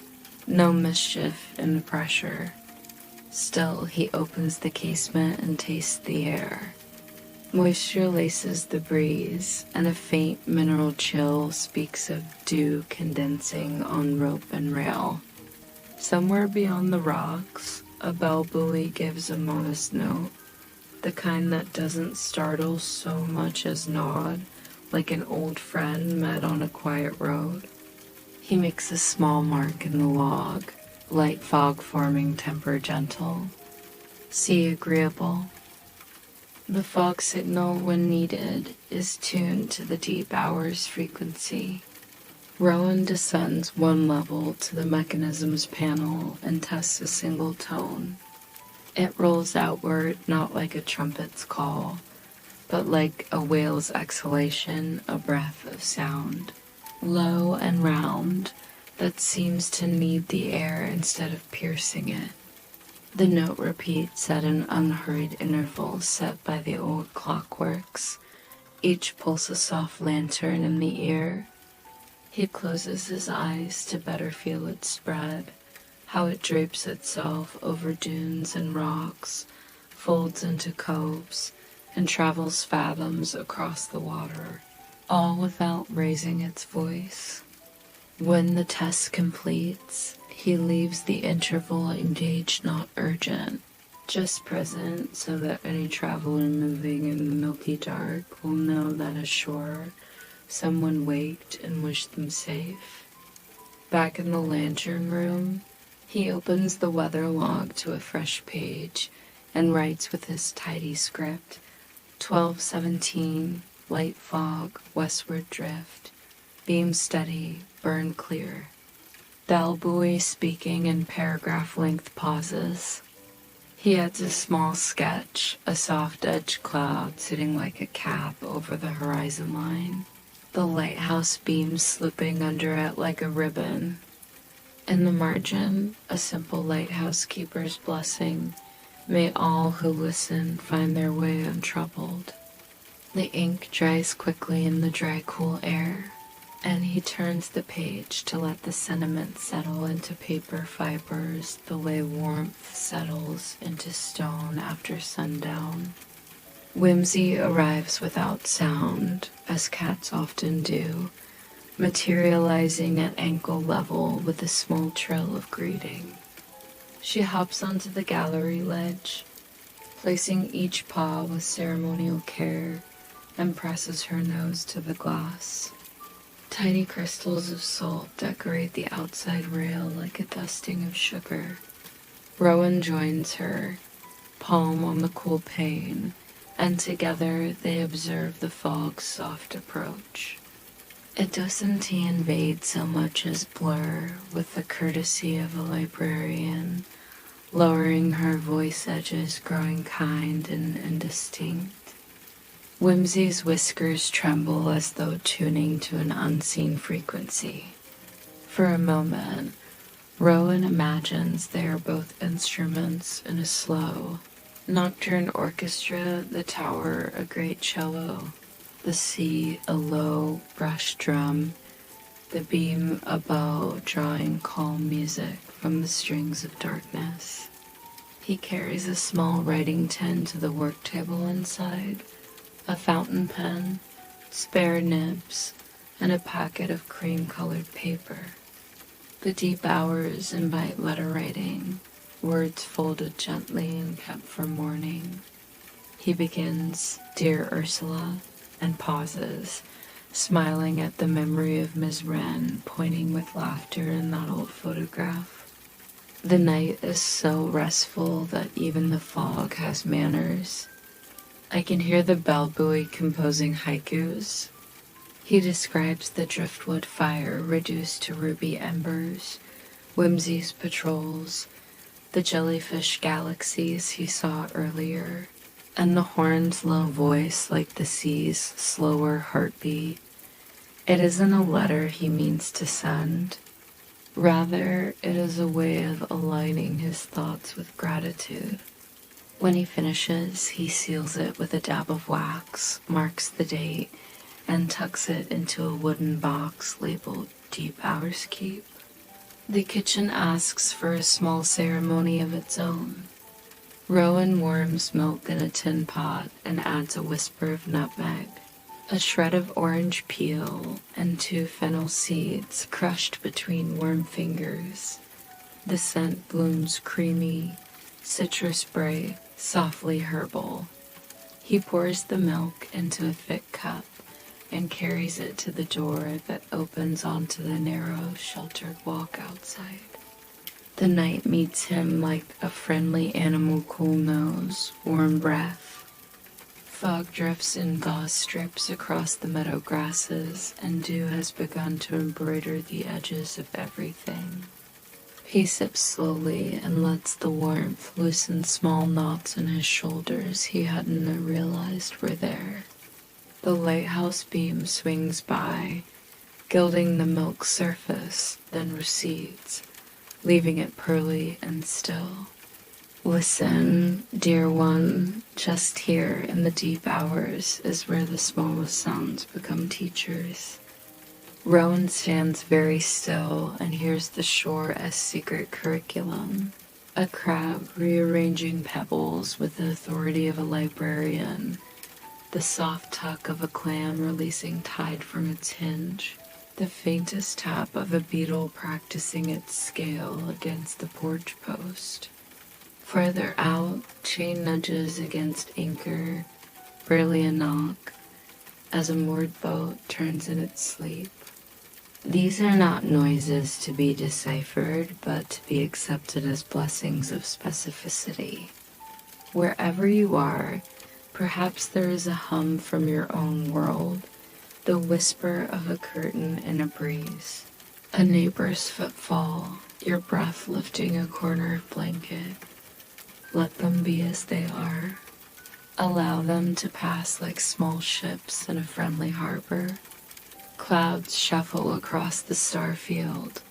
Speaker 1: no mischief in the pressure. Still, he opens the casement and tastes the air. Moisture laces the breeze, and a faint mineral chill speaks of dew condensing on rope and rail. Somewhere beyond the rocks, a bell buoy gives a modest note, the kind that doesn't startle so much as nod, like an old friend met on a quiet road. He makes a small mark in the log, light fog forming temper gentle. Sea agreeable. The fog signal, when needed, is tuned to the deep hours frequency. Rowan descends one level to the mechanism's panel and tests a single tone. It rolls outward not like a trumpet's call, but like a whale's exhalation, a breath of sound, low and round, that seems to knead the air instead of piercing it. The note repeats at an unhurried interval set by the old clockworks, each pulse a soft lantern in the ear. He closes his eyes to better feel its spread, how it drapes itself over dunes and rocks, folds into coves, and travels fathoms across the water, all without raising its voice. When the test completes, he leaves the interval engaged, not urgent, just present, so that any traveler moving in the milky dark will know that ashore someone waked and wished them safe. Back in the lantern room, he opens the weather log to a fresh page, and writes with his tidy script, 12:17, light fog, westward drift, beam steady, burn clear. Bell buoy speaking in paragraph-length pauses. He adds a small sketch, a soft-edged cloud sitting like a cap over the horizon line, the lighthouse beams slipping under it like a ribbon. In the margin, a simple lighthouse keeper's blessing. May all who listen find their way untroubled. The ink dries quickly in the dry, cool air, and he turns the page to let the sentiment settle into paper fibers the way warmth settles into stone after sundown. Whimsy arrives without sound, as cats often do, materializing at ankle level with a small trill of greeting. She hops onto the gallery ledge, placing each paw with ceremonial care, and presses her nose to the glass. Tiny crystals of salt decorate the outside rail like a dusting of sugar. Rowan joins her, palm on the cool pane, and together they observe the fog's soft approach. It doesn't invade so much as blur with the courtesy of a librarian, lowering her voice edges growing kind and indistinct. Whimsy's whiskers tremble as though tuning to an unseen frequency. For a moment, Rowan imagines they are both instruments in a slow, nocturne orchestra, the tower a great cello, the sea a low, brushed drum, the beam a bow drawing calm music from the strings of darkness. He carries a small writing tin to the work table inside, a fountain pen, spare nibs, and a packet of cream-colored paper. The deep hours invite letter writing, words folded gently and kept for morning. He begins, "Dear Ursula," and pauses, smiling at the memory of Miss Wren pointing with laughter in that old photograph. The night is so restful that even the fog has manners. I can hear the bell buoy composing haikus. He describes the driftwood fire reduced to ruby embers, Whimsy's patrols, the jellyfish galaxies he saw earlier, and the horn's low voice like the sea's slower heartbeat. It isn't a letter he means to send. Rather, it is a way of aligning his thoughts with gratitude. When he finishes, he seals it with a dab of wax, marks the date, and tucks it into a wooden box labeled Deep Hours Keep. The kitchen asks for a small ceremony of its own. Rowan warms milk in a tin pot and adds a whisper of nutmeg, a shred of orange peel, and 2 fennel seeds crushed between warm fingers. The scent blooms creamy, citrus bright, softly herbal. He pours the milk into a thick cup and carries it to the door that opens onto the narrow, sheltered walk outside. The night meets him like a friendly animal, cool nose, warm breath. Fog drifts in gauze strips across the meadow grasses, and dew has begun to embroider the edges of everything. He sips slowly and lets the warmth loosen small knots in his shoulders he hadn't realized were there. The lighthouse beam swings by, gilding the milk surface, then recedes, leaving it pearly and still. Listen, dear one, just here in the deep hours is where the smallest sounds become teachers. Rowan stands very still and hears the shore as secret curriculum. A crab rearranging pebbles with the authority of a librarian, the soft tuck of a clam releasing tide from its hinge, the faintest tap of a beetle practicing its scale against the porch post. Further out, chain nudges against anchor, barely a knock, as a moored boat turns in its sleep. These are not noises to be deciphered, but to be accepted as blessings of specificity. Wherever you are, perhaps there is a hum from your own world, the whisper of a curtain in a breeze, a neighbor's footfall, your breath lifting a corner of blanket. Let them be as they are. Allow them to pass like small ships in a friendly harbor. Clouds shuffle across the star field,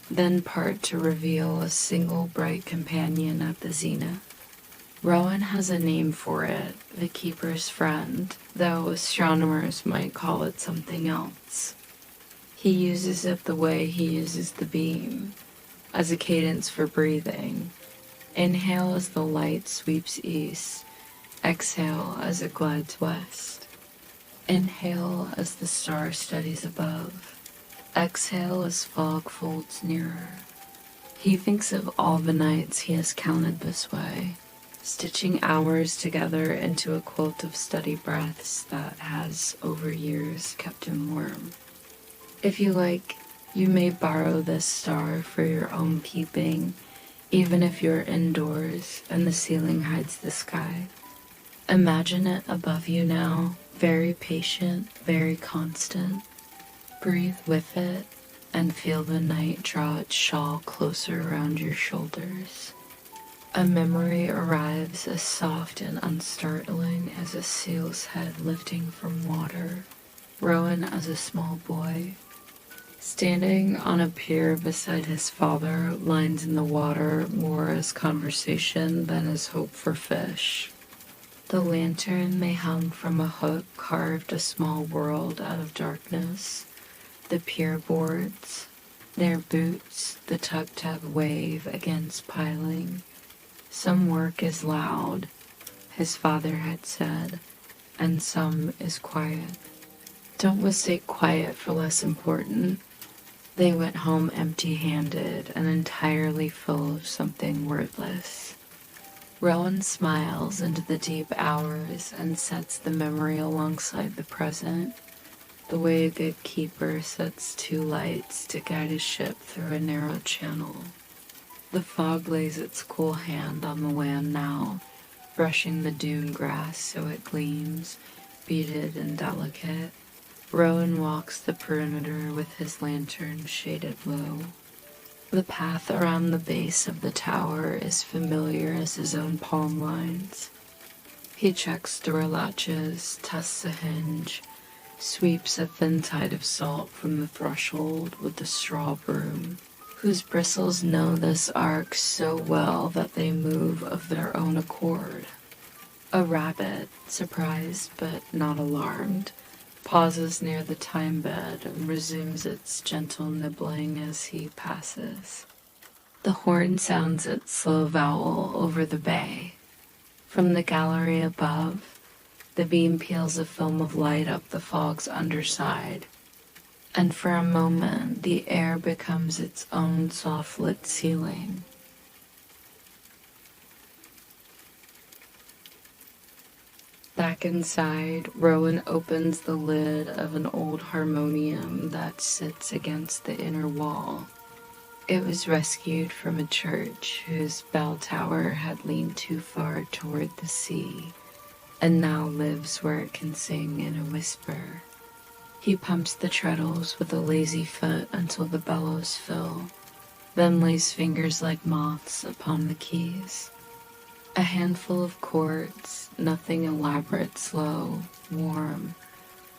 Speaker 1: then part to reveal a single bright companion at the zenith. Rowan has a name for it, the Keeper's Friend, though astronomers might call it something else. He uses it the way he uses the beam, as a cadence for breathing. Inhale as the light sweeps east, exhale as it glides west. Inhale as the star steadies above, exhale as fog folds nearer. He thinks of all the nights he has counted this way, stitching hours together into a quilt of steady breaths that has, over years, kept him warm. If you like, you may borrow this star for your own peeping, even if you're indoors and the ceiling hides the sky. Imagine it above you now, very patient, very constant. Breathe with it and feel the night draw its shawl closer around your shoulders. A memory arrives as soft and unstartling as a seal's head lifting from water. Rowan as a small boy, standing on a pier beside his father, lines in the water more as conversation than as hope for fish. The lantern may hung from a hook carved a small world out of darkness. The pier boards, their boots, the tug-tug wave against piling. Some work is loud, his father had said, and some is quiet. Don't mistake quiet for less important. They went home empty-handed and entirely full of something wordless. Rowan smiles into the deep hours and sets the memory alongside the present, the way a good keeper sets two lights to guide a ship through a narrow channel. The fog lays its cool hand on the land now, brushing the dune grass so it gleams, beaded and delicate. Rowan walks the perimeter with his lantern shaded low. The path around the base of the tower is familiar as his own palm lines. He checks door latches, tests a hinge, sweeps a thin tide of salt from the threshold with the straw broom, whose bristles know this arc so well that they move of their own accord. A rabbit, surprised but not alarmed, pauses near the time bed and resumes its gentle nibbling as he passes. The horn sounds its slow vowel over the bay. From the gallery above, the beam peels a film of light up the fog's underside, and for a moment the air becomes its own soft-lit ceiling. Back inside, Rowan opens the lid of an old harmonium that sits against the inner wall. It was rescued from a church whose bell tower had leaned too far toward the sea, and now lives where it can sing in a whisper. He pumps the treadles with a lazy foot until the bellows fill, then lays fingers like moths upon the keys. A handful of chords, nothing elaborate, slow, warm,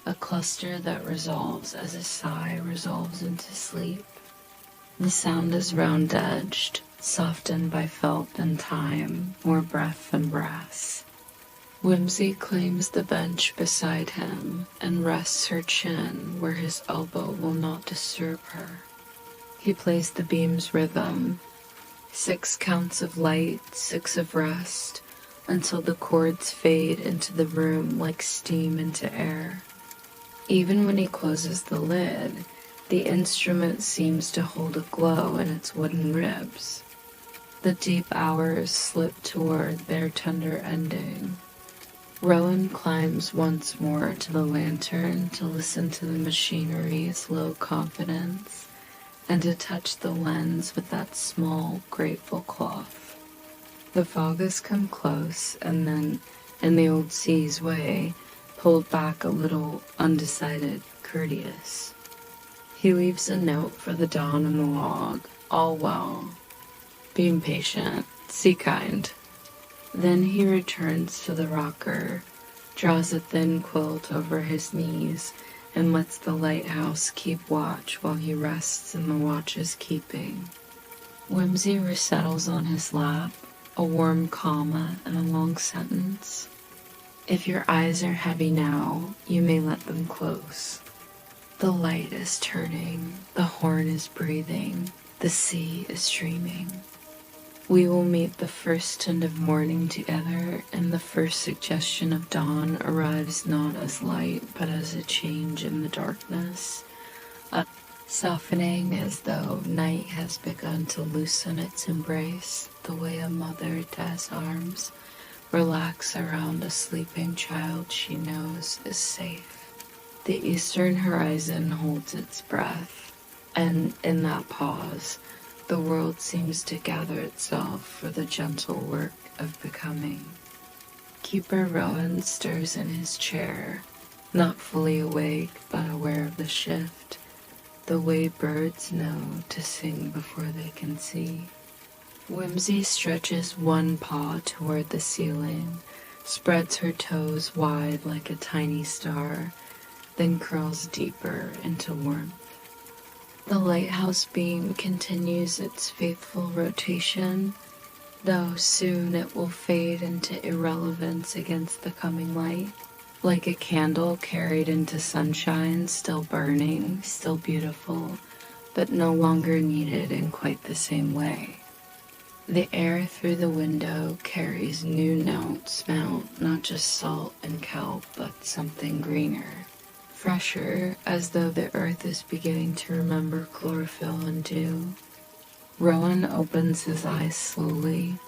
Speaker 1: a cluster that resolves as a sigh resolves into sleep. The sound is round-edged, softened by felt and time, more breath than brass. Whimsy claims the bench beside him and rests her chin where his elbow will not disturb her. He plays the beam's rhythm, 6 counts of light, 6 of rest, until the chords fade into the room like steam into air. Even when he closes the lid, the instrument seems to hold a glow in its wooden ribs. The deep hours slip toward their tender ending. Rowan climbs once more to the lantern to listen to the machinery's low confidence, and to touch the lens with that small, grateful cloth. The fog has come close, and then, in the old sea's way, pulled back a little, undecided, courteous. He leaves a note for the dawn in the log, all well. Being patient, sea kind. Then he returns to the rocker, draws a thin quilt over his knees, and lets the lighthouse keep watch while he rests in the watch's keeping. Whimsy resettles on his lap, a warm comma and a long sentence. If your eyes are heavy now, you may let them close. The light is turning, the horn is breathing, the sea is dreaming. We will meet the first tint of morning together, and the first suggestion of dawn arrives not as light, but as a change in the darkness, a softening as though night has begun to loosen its embrace, the way a mother does arms relax around a sleeping child she knows is safe. The eastern horizon holds its breath, and in that pause, the world seems to gather itself for the gentle work of becoming. Keeper Rowan stirs in his chair, not fully awake but aware of the shift, the way birds know to sing before they can see. Whimsy stretches one paw toward the ceiling, spreads her toes wide like a tiny star, then curls deeper into warmth. The lighthouse beam continues its faithful rotation, though soon it will fade into irrelevance against the coming light, like a candle carried into sunshine, still burning, still beautiful, but no longer needed in quite the same way. The air through the window carries new notes, smell not just salt and kelp, but something greener, fresher, as though the earth is beginning to remember chlorophyll and dew. Rowan opens his eyes slowly,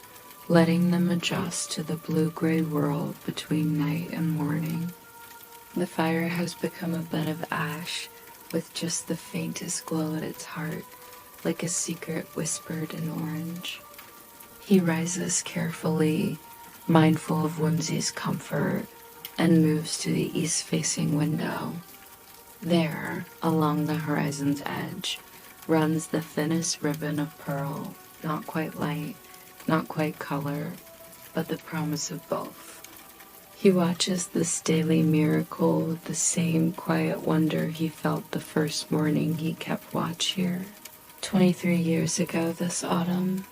Speaker 1: letting them adjust to the blue-gray world between night and morning. The fire has become a bed of ash, with just the faintest glow at its heart, like a secret whispered in orange. He rises carefully, mindful of Whimsy's comfort, and moves to the east-facing window. There, along the horizon's edge, runs the thinnest ribbon of pearl, not quite light, not quite color, but the promise of both. He watches this daily miracle with the same quiet wonder he felt the first morning he kept watch here, 23 years ago this autumn.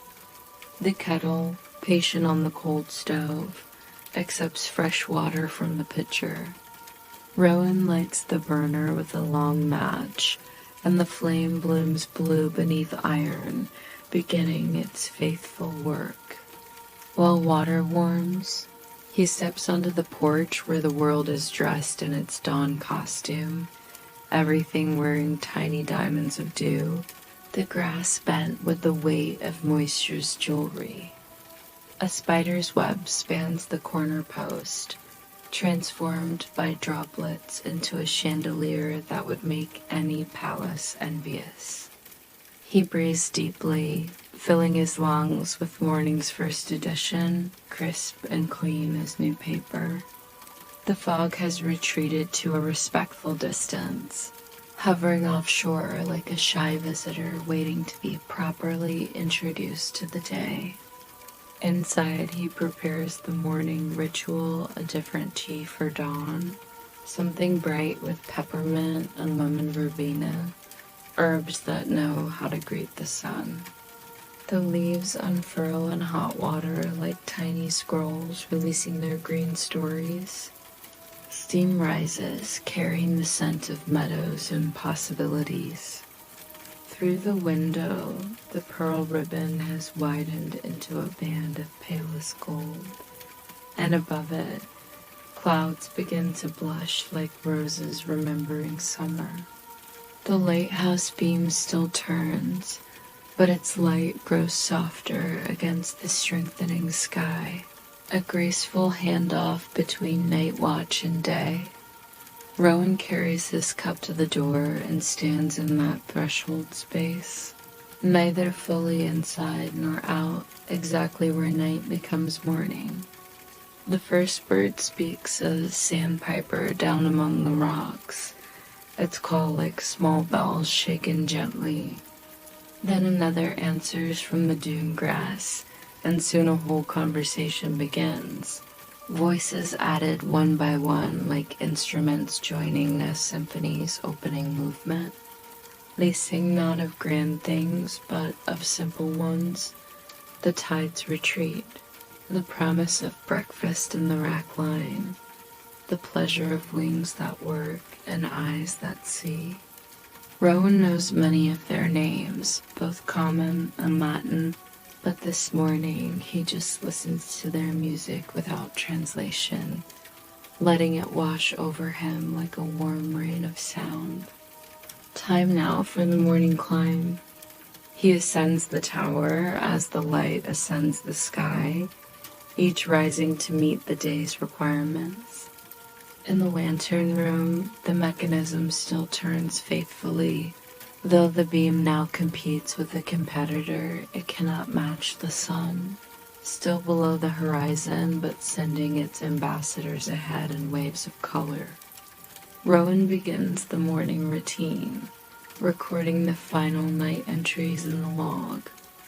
Speaker 1: The kettle, patient on the cold stove, accepts fresh water from the pitcher. Rowan lights the burner with a long match, and the flame blooms blue beneath iron, beginning its faithful work. While water warms, he steps onto the porch where the world is dressed in its dawn costume, everything wearing tiny diamonds of dew, the grass bent with the weight of moisture's jewelry. A spider's web spans the corner post, transformed by droplets into a chandelier that would make any palace envious. He breathes deeply, filling his lungs with morning's first edition, crisp and clean as new paper. The fog has retreated to a respectful distance, hovering offshore like a shy visitor waiting to be properly introduced to the day. Inside, he prepares the morning ritual, a different tea for dawn, something bright with peppermint and lemon verbena, herbs that know how to greet the sun. The leaves unfurl in hot water like tiny scrolls releasing their green stories. Steam rises, carrying the scent of meadows and possibilities. Through the window, the pearl ribbon has widened into a band of palest gold, and above it, clouds begin to blush like roses remembering summer. The lighthouse beam still turns, but its light grows softer against the strengthening sky, a graceful handoff between night watch and day. Rowan carries his cup to the door and stands in that threshold space. neither fully inside nor out, exactly where night becomes morning. The first bird speaks a sandpiper down among the rocks, its call like small bells shaken gently. Then another answers from the dune grass, and soon a whole conversation begins. Voices added one by one like instruments joining a symphony's opening movement. They sing not of grand things, but of simple ones. The tide's retreat, the promise of breakfast in the rack line, the pleasure of wings that work and eyes that see. Rowan knows many of their names, both common and Latin, but this morning he just listens to their music without translation, letting it wash over him like a warm rain of sound. Time now for the morning climb. He ascends the tower as the light ascends the sky, each rising to meet the day's requirements. In the lantern room, the mechanism still turns faithfully. Though the beam now competes with a competitor, it cannot match the sun, still below the horizon but sending its ambassadors ahead in waves of color. Rowan begins the morning routine, recording the final night entries in the log,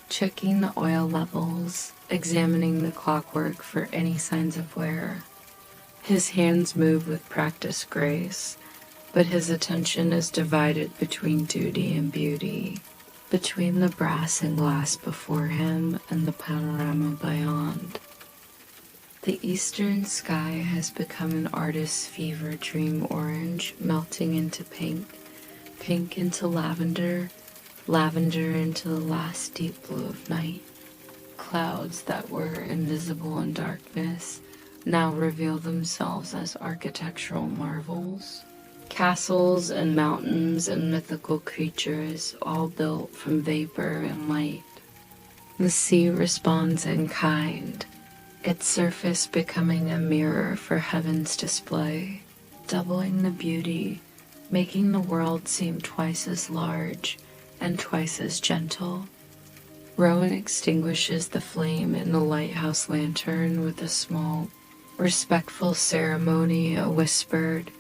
Speaker 1: checking the oil levels, examining the clockwork for any signs of wear. His hands move with practiced grace, but his attention is divided between duty and beauty, between the brass and glass before him and the panorama beyond. The eastern sky has become an artist's fever dream orange, melting into pink, pink into lavender, lavender into the last deep blue of night. Clouds that were invisible in darkness now reveal themselves as architectural marvels. Castles and mountains and mythical creatures, all built from vapor and light. The sea responds in kind, its surface becoming a mirror for heaven's display, doubling the beauty, making the world seem twice as large and twice as gentle. Rowan extinguishes the flame in the lighthouse lantern with a small, respectful ceremony, a whispered,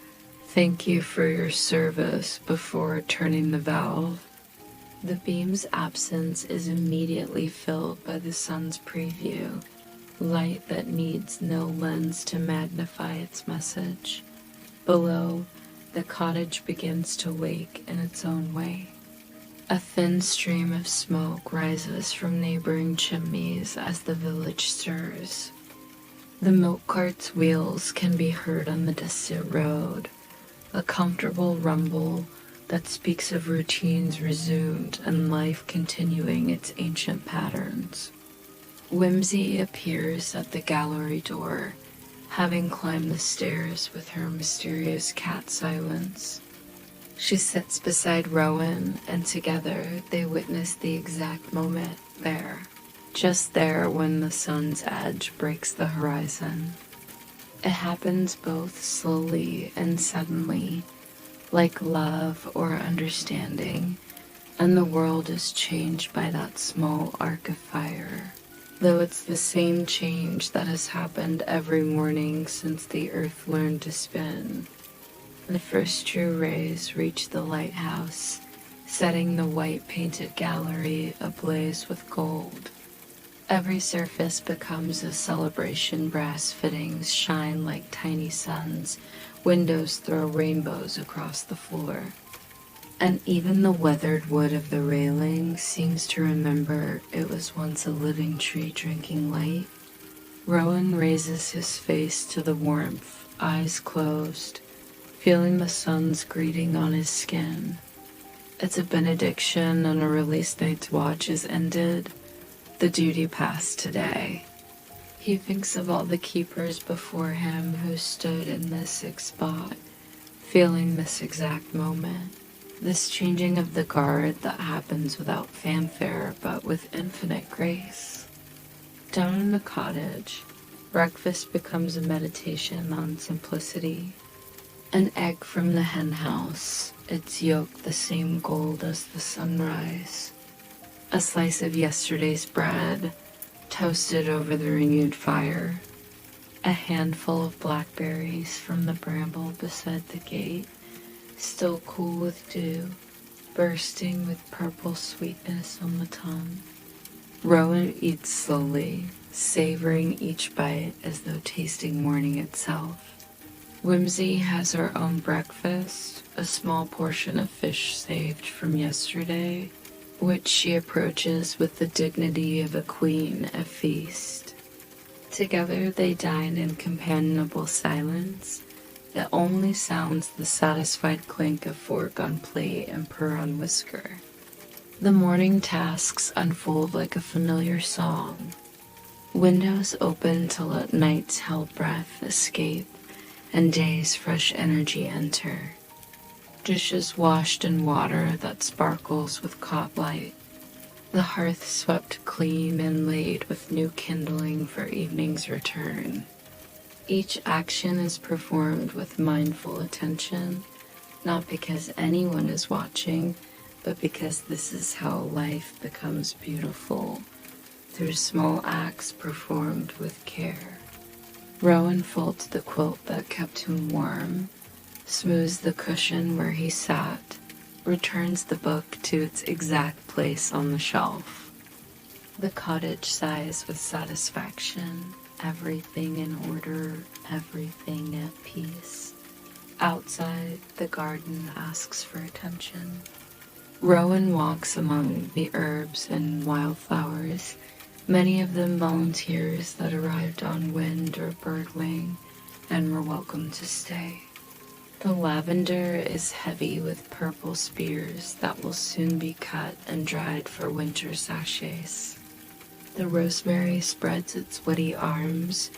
Speaker 1: "Thank you for your service," before turning the valve. The beam's absence is immediately filled by the sun's preview, light that needs no lens to magnify its message. Below, the cottage begins to wake in its own way. A thin stream of smoke rises from neighboring chimneys as the village stirs. The milk cart's wheels can be heard on the distant road, a comfortable rumble that speaks of routines resumed and life continuing its ancient patterns. Whimsy appears at the gallery door, having climbed the stairs with her mysterious cat Silence. She sits beside Rowan, and together they witness the exact moment there, just there when the sun's edge breaks the horizon. It happens both slowly and suddenly, like love or understanding, and the world is changed by that small arc of fire, though it's the same change that has happened every morning since the earth learned to spin. The first true rays reach the lighthouse, setting the white painted gallery ablaze with gold. Every surface becomes a celebration. Brass fittings shine like tiny suns, windows throw rainbows across the floor, and even the weathered wood of the railing seems to remember it was once a living tree drinking light. Rowan raises his face to the warmth, eyes closed, feeling the sun's greeting on his skin. It's a benediction, and a release night's watch is ended. The duty passed today. He thinks of all the keepers before him who stood in this exact spot, feeling this exact moment. This changing of the guard that happens without fanfare but with infinite grace. Down in the cottage, breakfast becomes a meditation on simplicity. An egg from the hen house, its yolk the same gold as the sunrise. a slice of yesterday's bread toasted over the renewed fire, a handful of blackberries from the bramble beside the gate, still cool with dew, bursting with purple sweetness on the tongue. Rowan eats slowly, savoring each bite as though tasting morning itself. Whimsy has her own breakfast, a small portion of fish saved from yesterday, which she approaches with the dignity of a queen at feast. Together they dine in companionable silence that only sounds the satisfied clink of fork on plate and purr on whisker. The morning tasks unfold like a familiar song. Windows open to let night's held breath escape and day's fresh energy enter. Dishes washed in water that sparkles with caught light. The hearth swept clean and laid with new kindling for evening's return. Each action is performed with mindful attention, not because anyone is watching, but because this is how life becomes beautiful, through small acts performed with care. Rowan folds the quilt that kept him warm, smooths the cushion where he sat, returns the book to its exact place on the shelf. The cottage sighs with satisfaction, everything in order, everything at peace. Outside, the garden asks for attention. Rowan walks among the herbs and wildflowers, many of them volunteers that arrived on wind or bird wing and were welcome to stay. The lavender is heavy with purple spears that will soon be cut and dried for winter sachets. The rosemary spreads its woody arms,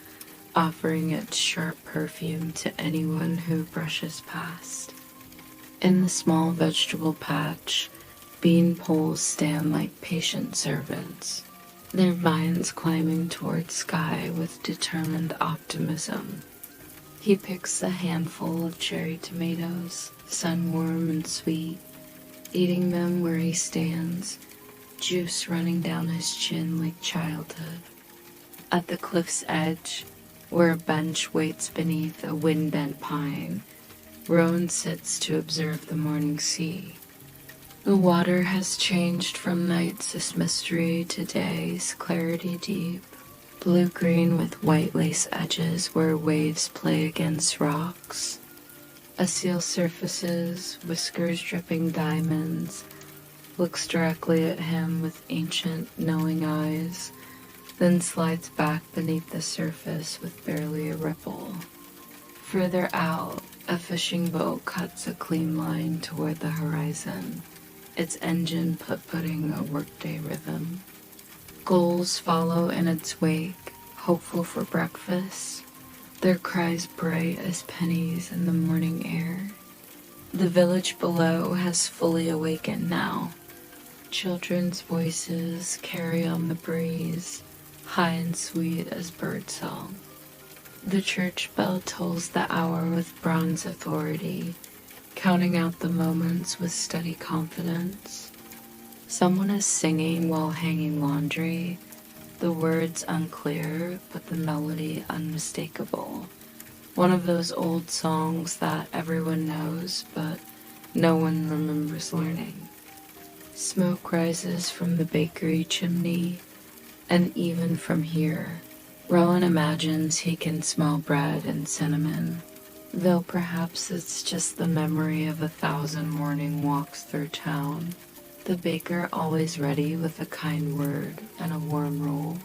Speaker 1: offering its sharp perfume to anyone who brushes past. In the small vegetable patch, bean poles stand like patient servants, their vines climbing toward sky with determined optimism. He picks a handful of cherry tomatoes, sun-warm and sweet, eating them where he stands, juice running down his chin like childhood. At the cliff's edge, where a bench waits beneath a wind-bent pine, Rowan sits to observe the morning sea. The water has changed from night's mystery to day's clarity deep, blue-green with white lace edges where waves play against rocks. A seal surfaces, whiskers dripping diamonds, looks directly at him with ancient, knowing eyes, then slides back beneath the surface with barely a ripple. Further out, a fishing boat cuts a clean line toward the horizon, its engine putting a workday rhythm. Gulls follow in its wake, hopeful for breakfast, their cries bright as pennies in the morning air. The village below has fully awakened now. Children's voices carry on the breeze, high and sweet as birdsong. The church bell tolls the hour with bronze authority, counting out the moments with steady confidence. Someone is singing while hanging laundry, the words unclear, but the melody unmistakable. One of those old songs that everyone knows, but no one remembers learning. Smoke rises from the bakery chimney, and even from here, Rowan imagines he can smell bread and cinnamon, though perhaps it's just the memory of 1,000 morning walks through town. The baker always ready with a kind word and a warm roll.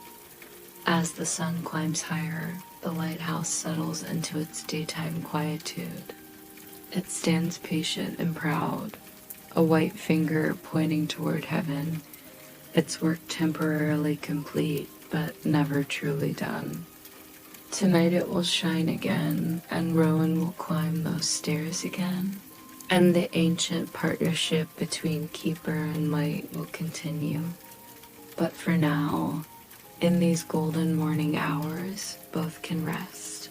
Speaker 1: As the sun climbs higher, the lighthouse settles into its daytime quietude. It stands patient and proud, a white finger pointing toward heaven, its work temporarily complete, but never truly done. Tonight it will shine again, and Rowan will climb those stairs again, and the ancient partnership between Keeper and Light will continue. But for now, in these golden morning hours, both can rest.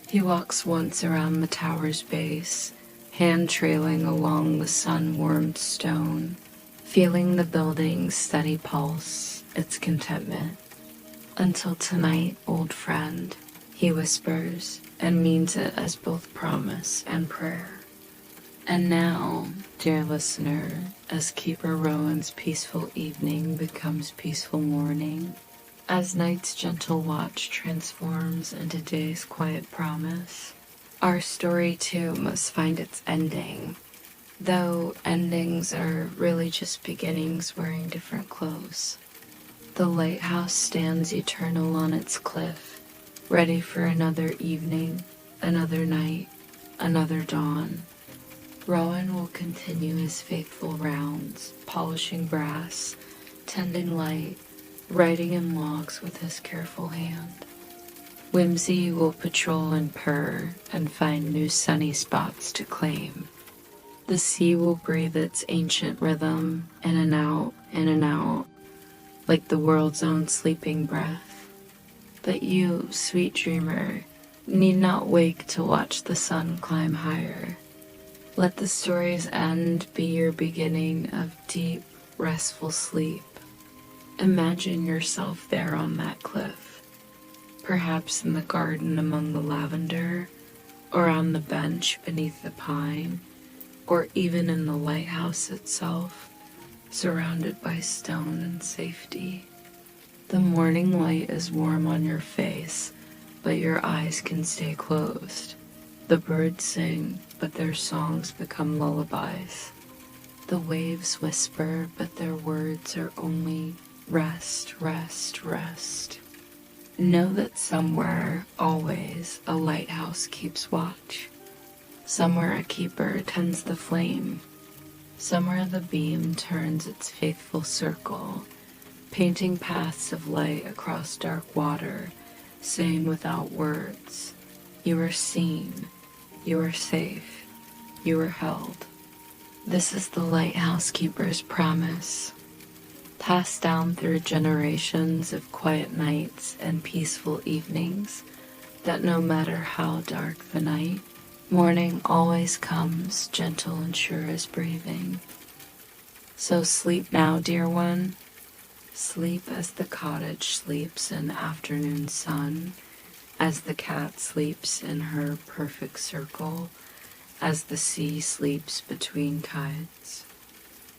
Speaker 1: He walks once around the tower's base, hand trailing along the sun-warmed stone, feeling the building's steady pulse, its contentment. Until tonight, old friend, he whispers, and means it as both promise and prayer. And now, dear listener, as Keeper Rowan's peaceful evening becomes peaceful morning, as night's gentle watch transforms into day's quiet promise, our story too must find its ending, though endings are really just beginnings wearing different clothes. The lighthouse stands eternal on its cliff, ready for another evening, another night, another dawn. Rowan will continue his faithful rounds, polishing brass, tending light, writing in logs with his careful hand. Whimsy will patrol and purr and find new sunny spots to claim. The sea will breathe its ancient rhythm, in and out, like the world's own sleeping breath. But you, sweet dreamer, need not wake to watch the sun climb higher. Let the story's end be your beginning of deep, restful sleep. Imagine yourself there on that cliff, perhaps in the garden among the lavender, or on the bench beneath the pine, or even in the lighthouse itself, surrounded by stone and safety. The morning light is warm on your face, but your eyes can stay closed. The birds sing, but their songs become lullabies. The waves whisper, but their words are only rest, rest, rest. Know that somewhere, always, a lighthouse keeps watch. Somewhere a keeper tends the flame. Somewhere the beam turns its faithful circle, painting paths of light across dark water, saying without words, "You are seen, you are safe, you are held." This is the lighthouse keeper's promise, passed down through generations of quiet nights and peaceful evenings, that no matter how dark the night, morning always comes gentle and sure as breathing. So sleep now, dear one. Sleep as the cottage sleeps in afternoon sun, as the cat sleeps in her perfect circle, as the sea sleeps between tides.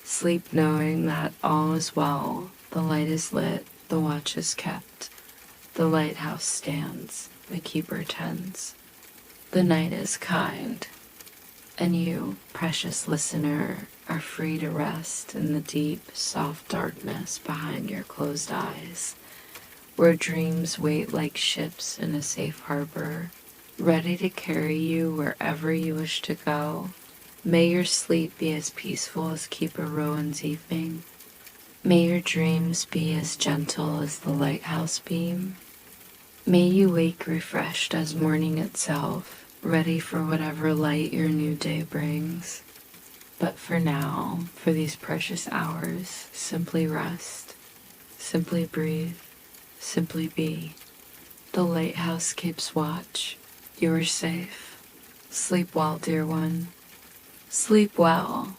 Speaker 1: Sleep knowing that all is well, the light is lit, the watch is kept, the lighthouse stands, the keeper tends. The night is kind, and you, precious listener, are free to rest in the deep, soft darkness behind your closed eyes, where dreams wait like ships in a safe harbor, ready to carry you wherever you wish to go. May your sleep be as peaceful as Keeper Rowan's evening. May your dreams be as gentle as the lighthouse beam. May you wake refreshed as morning itself, ready for whatever light your new day brings. But for now, for these precious hours, simply rest, simply breathe, simply be. The lighthouse keeps watch. You are safe. Sleep well, dear one. Sleep well.